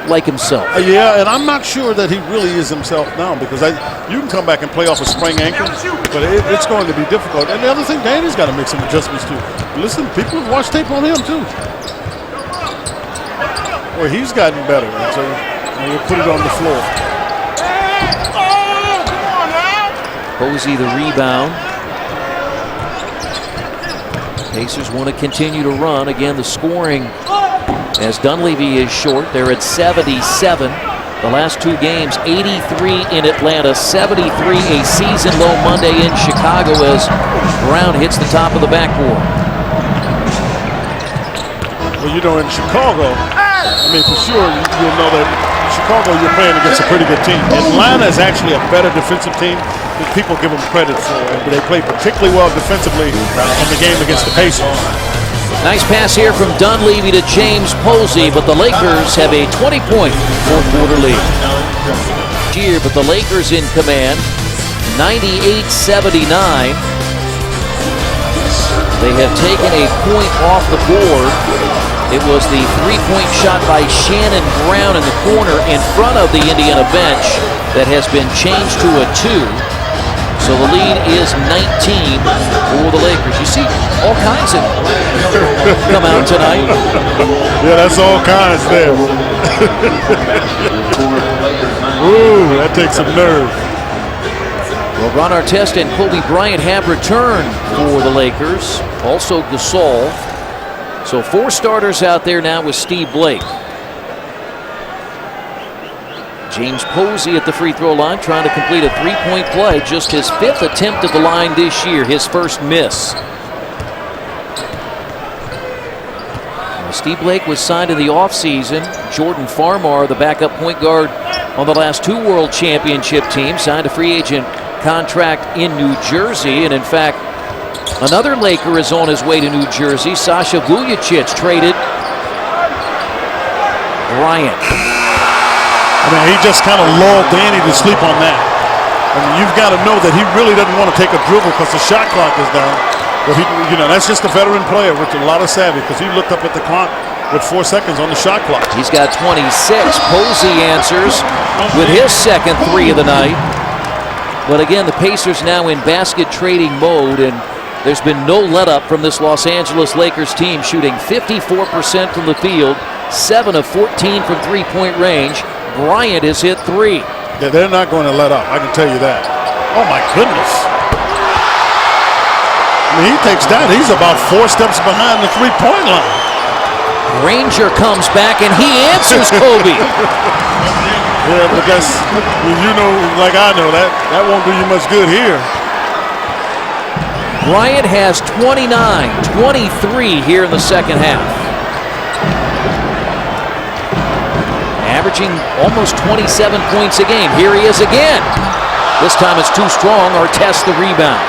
like himself. Yeah, and I'm not sure that he really is himself now, because you can come back and play off a sprained ankle, but it's going to be difficult. And the other thing, Danny's got to make some adjustments too. Listen, people have watched tape on him too. Well, he's gotten better, and so we'll put it on the floor. Posey the rebound. Pacers want to continue to run. Again, the scoring as Dunleavy is short. They're at 77. The last 2 games, 83 in Atlanta, 73 a season low Monday in Chicago as Brown hits the top of the backboard. Well, you know, in Chicago, I mean, for sure, you'll know that Chicago, you're playing against a pretty good team. Atlanta is actually a better defensive team than people give them credit for. But they played particularly well defensively in the game against the Pacers. Nice pass here from Dunleavy to James Posey, but the Lakers have a 20-point fourth-quarter lead. Here, but the Lakers in command, 98-79. They have taken a point off the board. It was the three-point shot by Shannon Brown in the corner in front of the Indiana bench that has been changed to a 2. So the lead is 19 for the Lakers. You see all kinds of come out tonight. Yeah, that's all kinds there. Ooh, that takes some nerve. Well, Ron Artest and Kobe Bryant have returned for the Lakers. Also Gasol. So 4 starters out there now with Steve Blake. James Posey at the free throw line trying to complete a 3-point play. Just his 5th attempt at the line this year, his first miss. Steve Blake was signed in the offseason. Jordan Farmar, the backup point guard on the last 2 world championship teams, signed a free agent contract in New Jersey. And in fact, another Laker is on his way to New Jersey. Sasha Vujacic traded Bryant. I mean, he just kind of lulled Danny to sleep on that. I mean, you've got to know that he really doesn't want to take a dribble because the shot clock is down. But he, that's just a veteran player with a lot of savvy because he looked up at the clock with 4 seconds on the shot clock. He's got 26. Posey answers with his second 3 of the night. But again, the Pacers now in basket trading mode, and there's been no let-up from this Los Angeles Lakers team, shooting 54% from the field, 7 of 14 from three-point range. Bryant has hit 3. Yeah, they're not going to let up, I can tell you that. Oh, my goodness. I mean, he takes that. He's about 4 steps behind the three-point line. Granger comes back, and he answers Kobe. Yeah, but that's, like I know, that won't do you much good here. Bryant has 29, 23 here in the second half. Averaging almost 27 points a game. Here he is again. This time it's too strong. Artest the rebound.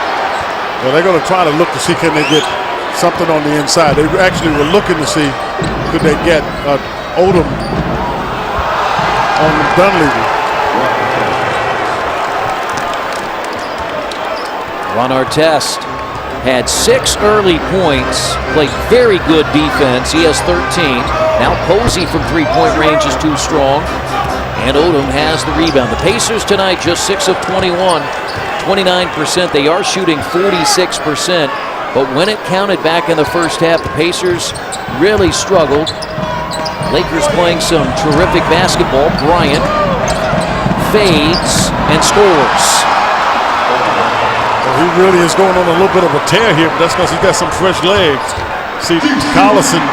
Well, they're going to try to look to see can they get something on the inside. They actually were looking to see could they get Odom on Dunleavy. Ron Artest had 6 early points, played very good defense. He has 13. Now Posey from three-point range is too strong, and Odom has the rebound. The Pacers tonight just 6 of 21, 29%. They are shooting 46%, but when it counted back in the first half, the Pacers really struggled. Lakers playing some terrific basketball. Bryant fades and scores. Well, he really is going on a little bit of a tear here, but that's because he's got some fresh legs. See, Collison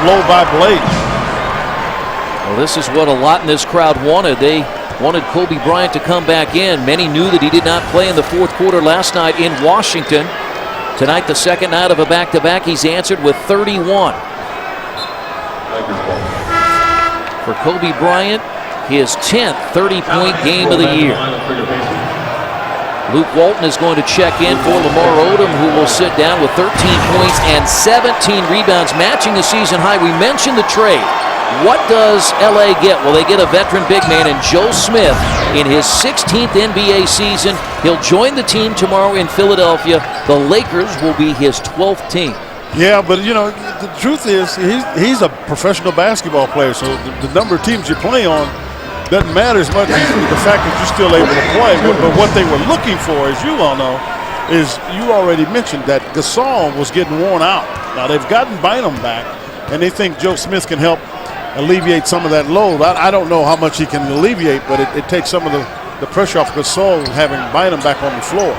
blow by Blake. Well, this is what a lot in this crowd wanted. They wanted Kobe Bryant to come back in. Many knew that he did not play in the fourth quarter last night in Washington. Tonight, the second night of a back-to-back, he's answered with 31. For Kobe Bryant, his 10th 30-point game of the year. Luke Walton is going to check in for Lamar Odom, who will sit down with 13 points and 17 rebounds, matching the season high. We mentioned the trade. What does LA get? Well, they get a veteran big man in Joe Smith in his 16th NBA season. He'll join the team tomorrow in Philadelphia. The Lakers will be his 12th team. Yeah, but the truth is he's a professional basketball player, so the number of teams you play on doesn't matter as much as the fact that you're still able to play. But what they were looking for, as you all know, is you already mentioned that Gasol was getting worn out. Now they've gotten Bynum back, and they think Joe Smith can help alleviate some of that load. I don't know how much he can alleviate, but it takes some of the pressure off Gasol having Bynum back on the floor.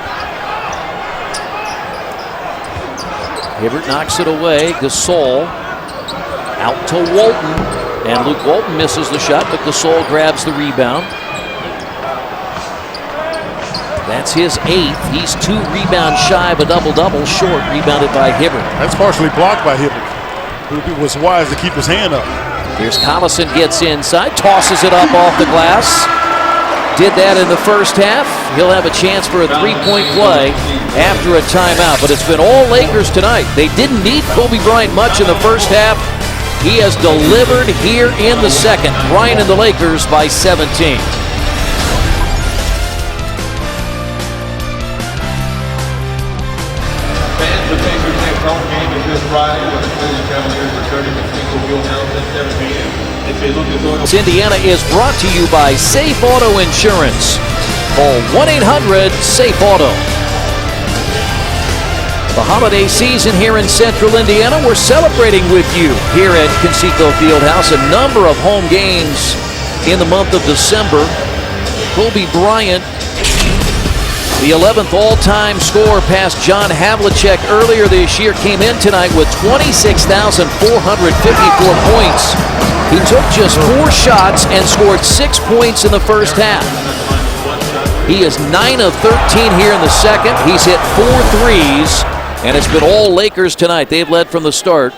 Hibbert knocks it away. Gasol out to Walton. And Luke Walton misses the shot, but Gasol grabs the rebound. That's his 8th. He's 2 rebounds shy of a double-double, short, rebounded by Hibbert. That's partially blocked by Hibbert, who was wise to keep his hand up. Here's Collison, gets inside, tosses it up off the glass. Did that in the first half. He'll have a chance for a three-point play after a timeout. But it's been all Lakers tonight. They didn't need Kobe Bryant much in the first half. He has delivered here in the second. Bryant and the Lakers by 17. Fans, the Pacers' next home game is this Friday when the Cleveland Cavaliers return to Conseco Fieldhouse at 7 p.m. Indiana is brought to you by Safe Auto Insurance. Call 1-800-SAFE-AUTO. The holiday season here in Central Indiana, we're celebrating with you here at Conseco Fieldhouse. A number of home games in the month of December. Kobe Bryant, the 11th all-time scorer past John Havlicek earlier this year, came in tonight with 26,454 points. He took just 4 shots and scored 6 points in the first half. He is 9 of 13 here in the second. He's hit 4 threes, and it's been all Lakers tonight. They've led from the start,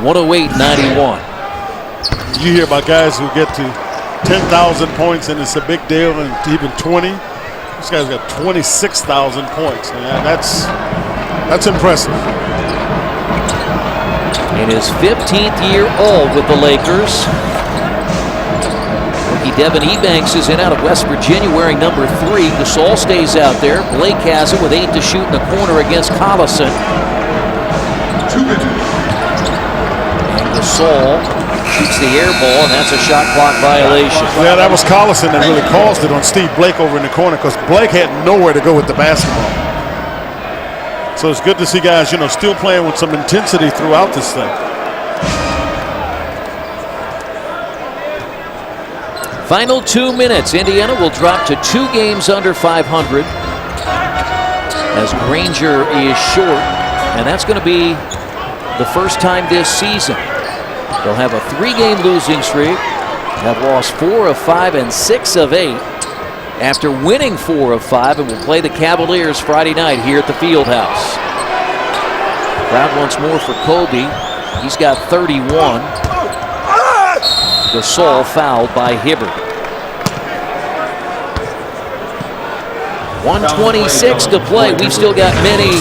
108-91. You hear about guys who get to 10,000 points, and it's a big deal, and even 20. This guy's got 26,000 points, and that's impressive. In his 15th year all with the Lakers. Rookie Devin Ebanks is in out of West Virginia wearing number 3. Gasol stays out there. Blake has it with 8 to shoot in the corner against Collison. And Gasol shoots the air ball, and that's a shot clock violation. Yeah, that was Collison that really caused it on Steve Blake over in the corner, because Blake had nowhere to go with the basketball. So it's good to see guys, still playing with some intensity throughout this thing. Final 2 minutes. Indiana will drop to 2 games under 500 as Granger is short, and that's going to be the first time this season. They'll have a 3-game losing streak, have lost 4 of 5 and 6 of 8 after winning 4 of 5, and will play the Cavaliers Friday night here at the Fieldhouse. Crowd once more for Kobe. He's got 31. Gasol fouled by Hibbert. 1:26 to play. We've still got many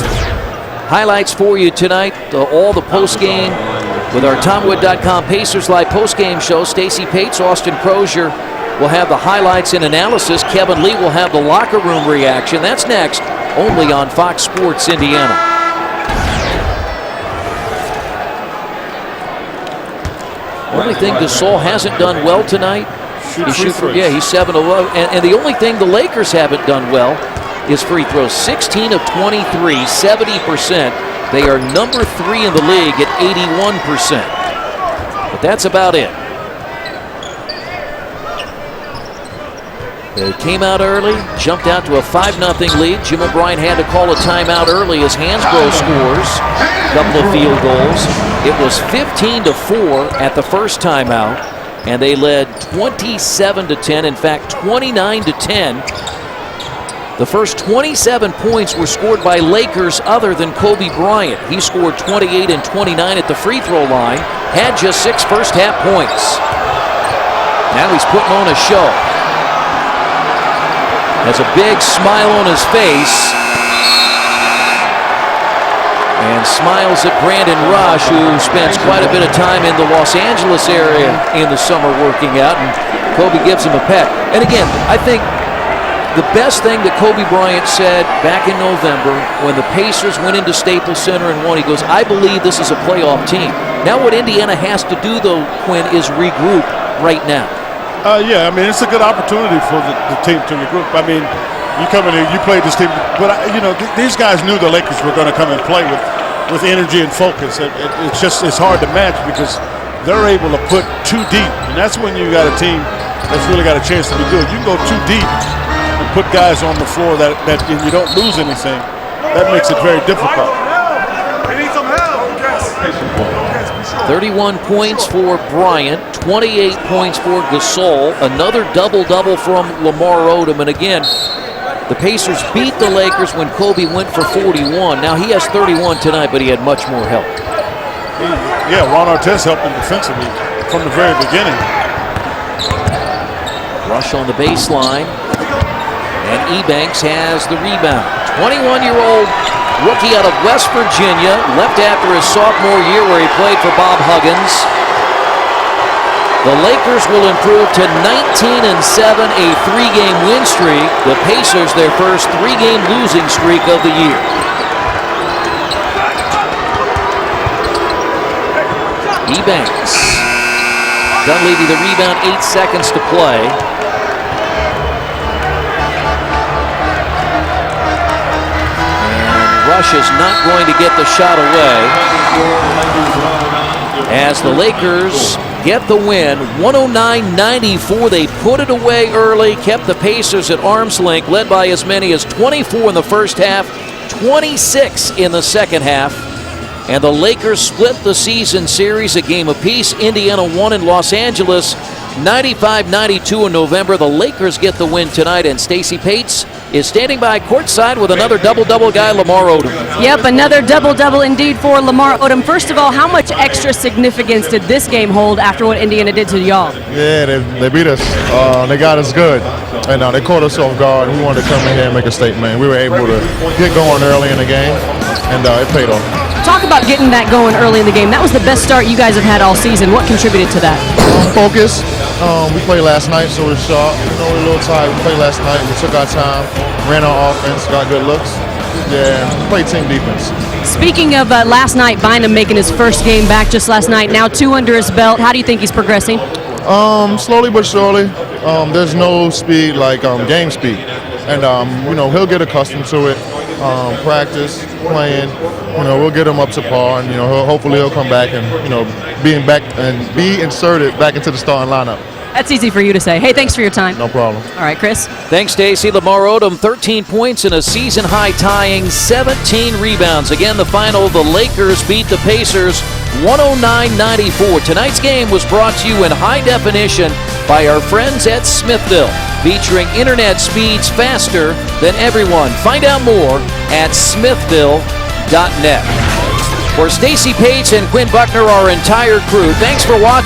highlights for you tonight. All the post-game with our TomWood.com Pacers Live post-game show. Stacey Pates, Austin Crozier will have the highlights and analysis. Kevin Lee will have the locker room reaction. That's next, only on Fox Sports Indiana. Only thing Gasol hasn't done well tonight is shoot free. Yeah, he's 7 of 11. And the only thing the Lakers haven't done well is free throws. 16 of 23, 70%. They are number 3 in the league at 81%. But that's about it. They came out early, jumped out to a 5-0 lead. Jim O'Brien had to call a timeout early as Hansbrough scores a couple of field goals. It was 15-4 at the first timeout, and they led 27-10. In fact, 29-10. The first 27 points were scored by Lakers other than Kobe Bryant. He scored 28 and 29 at the free throw line, had just 6 first-half points. Now he's putting on a show. Has a big smile on his face. And smiles at Brandon Rush, who spends quite a bit of time in the Los Angeles area in the summer working out. And Kobe gives him a peck. And again, I think the best thing that Kobe Bryant said back in November when the Pacers went into Staples Center and won, he goes, I believe this is a playoff team. Now what Indiana has to do, though, Quinn, is regroup right now. Yeah, I mean, it's a good opportunity for the team to regroup. I mean, you come in here, you play this team, but, these guys knew the Lakers were going to come and play with energy and focus. It's hard to match because they're able to put too deep, and that's when you got a team that's really got a chance to be good. You can go too deep and put guys on the floor that and you don't lose anything. That makes it very difficult. 31 points for Bryant, 28 points for Gasol, another double-double from Lamar Odom. And again, the Pacers beat the Lakers when Kobe went for 41. Now he has 31 tonight, but he had much more help. Yeah, Ron Artest helped him defensively. from the very beginning. Rush on the baseline. And Ebanks has the rebound. 21-year-old rookie out of West Virginia, left after his sophomore year where he played for Bob Huggins. The Lakers will improve to 19-7, a 3-game win streak. The Pacers their first 3-game losing streak of the year. Ebanks. Dunleavy the rebound, 8 seconds to play. And Rush is not going to get the shot away. As the Lakers get the win, 109-94. They put it away early, kept the Pacers at arm's length, led by as many as 24 in the first half, 26 in the second half. And the Lakers split the season series a game apiece. Indiana won in Los Angeles 95-92 in November. The Lakers get the win tonight, and Stacey Pates is standing by courtside with another double-double guy, Lamar Odom. Yep, another double-double indeed for Lamar Odom. First of all, how much extra significance did this game hold after what Indiana did to y'all? Yeah, they beat us. They got us good. And they caught us off guard. We wanted to come in here and make a statement. We were able to get going early in the game, and it paid off. Talk about getting that going early in the game. That was the best start you guys have had all season. What contributed to that? Focus. We played last night, so we're sharp. We're a little tired. We played last night. We took our time, ran our offense, got good looks. Yeah, played team defense. Speaking of last night, Bynum making his first game back just last night. Now 2 under his belt. How do you think he's progressing? Slowly but surely. There's no speed like game speed. And, he'll get accustomed to it. Practice, playing, we'll get him up to par, and hopefully he'll come back and be inserted back into the starting lineup. That's easy for you to say. Hey, thanks for your time. No problem. All right, Chris. Thanks, Stacey. Lamar Odom, 13 points and a season-high tying 17 rebounds. Again, the final, the Lakers beat the Pacers 109-94. Tonight's game was brought to you in high definition by our friends at Smithville, featuring internet speeds faster than everyone. Find out more at smithville.net. For Stacey Pates and Quinn Buckner, our entire crew, thanks for watching.